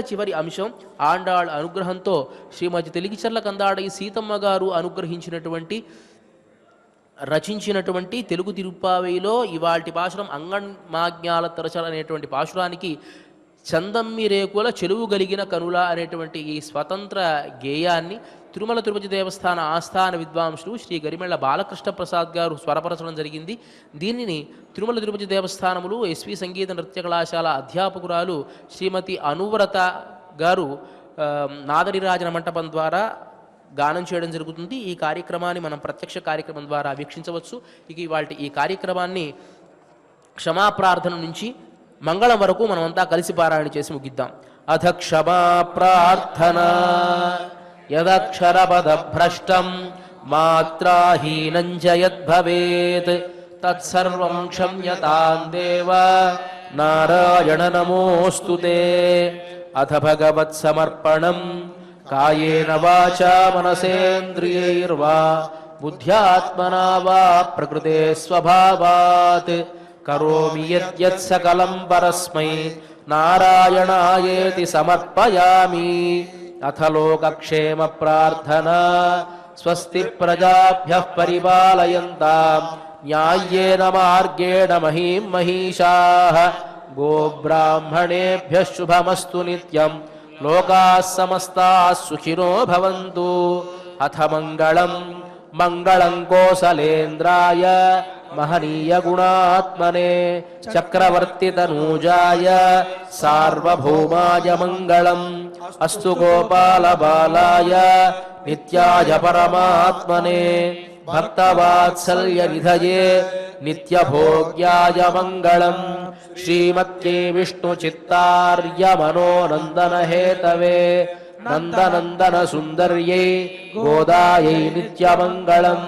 చివరి అంశం ఆండాళ్ అనుగ్రహంతో శ్రీమతి తెలిగిచర్ల కందాడై సీతమ్మ గారు రచించినటువంటి తెలుగు తిరుప్పావైలో ఇవాల్టి పాశురం అంగన్మాజ్ఞాల తరచల అనేటువంటి పాశురానికి చందమ్మి రేకుల చెలువు గలిగిన కనుల అనేటువంటి ఈ స్వతంత్ర గేయాన్ని తిరుమల తిరుపతి దేవస్థాన ఆస్థాన విద్వాంసులు శ్రీ గరిమెళ్ల బాలకృష్ణ ప్రసాద్ గారు స్వరపరచడం జరిగింది. దీనిని తిరుమల తిరుపతి దేవస్థానములు ఎస్వి సంగీత నృత్య కళాశాల అధ్యాపకురాలు శ్రీమతి అనువ్రత గారు నాదరిరాజన మంటపం ద్వారా గానం చేయడం జరుగుతుంది. ఈ కార్యక్రమాన్ని మనం ప్రత్యక్ష కార్యక్రమం ద్వారా వీక్షించవచ్చు. ఇక ఈ కార్యక్రమాన్ని క్షమాప్రార్థన నుంచి మంగళం వరకు మనమంతా కలిసి పారాయణ చేసి ముగిద్దాం. అథ క్షమా ప్రార్థన యదక్షరపద భ్రష్టం మాత్రాహీనం చ యద్భవేత్ తత్సర్వం క్షమ్యతాం దేవ నారాయణ నమోస్తుతే. అథ భగవత్సమర్పణం కాయేన వాచా మనసేంద్రియైర్వా బుద్ధ్యాత్మనా వా ప్రకృతే స్వభావాత్ కరోమి యద్యత్ సకలం పరస్మై నారాయణాయేతి సమర్పయామి. అథ లోకక్షేమ ప్రార్థనా స్వస్తి ప్రజాభ్యః పరిపాలయంతాం న్యాయేన మార్గేణ మహీం మహిషాః గోబ్రాహ్మణేభ్యః శుభమస్తు నిత్యం లోకాః సమస్తాః సుఖినో భవంతు. అథ మంగళం కోసలేంద్రాయ महनीय गुणात्मने चक्रवर्ती तनूजाय सार्वभौमाय मंगलम् अस्तु गोपाल बालाय नित्याय परमात्मने भक्तवात्सल्य निधये नित्यभोग्याय मंगलम् श्रीमत्ये विष्णुचित्तार्य मनोनन्दन हेतवे नन्दनन्दन सुन्दर्यै गोदायै नित्यमङ्गलम्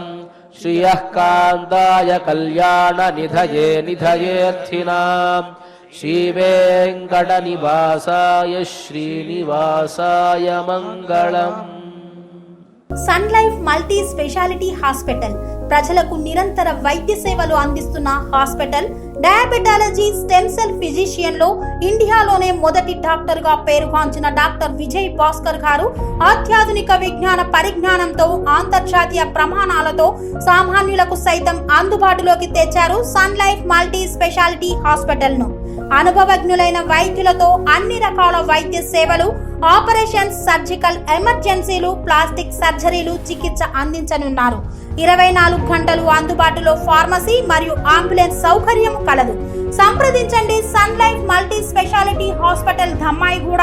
श्रियः कान्ताय कल्याण निधये निधयेऽर्थिनाम् श्रीवेङ्कटनिवासाय श्रीनिवासाय मङ्गलम्। Sun life multi specialty hospital ప్రజలకు నిరంతర వైద్య సేవలు అందిస్తున్న hospital. Diabetology, stem cell physician లో ఇండియాలోనే మొదటి డాక్టర్ గా పేరుగాంచిన డాక్టర్ విజయ్ భాస్కర్ గారు అత్యాధునిక విజ్ఞాన పరిజ్ఞానంతో అంతర్జాతీయ ప్రమాణాలతో సామాన్యులకు సైతం అందుబాటులోకి తెచ్చారు sun life multi specialty hospital ను. అనుభవజ్ఞులైన వైద్యులతో అన్ని రకాల వైద్య సేవలు, ఆపరేషన్స్, సర్జికల్ ఎమర్జెన్సీలు, ప్లాస్టిక్ సర్జరీలు, చికిత్స అందించనున్నారు. 24 గంటలు అందుబాటులో ఫార్మసీ మరియు అంబులెన్స్ సౌకర్యం కలదు. సంప్రదించండి sun life multi specialty hospital, Dhammaiguda.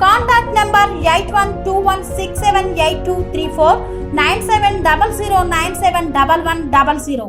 Contact number 8121678234 9700971100.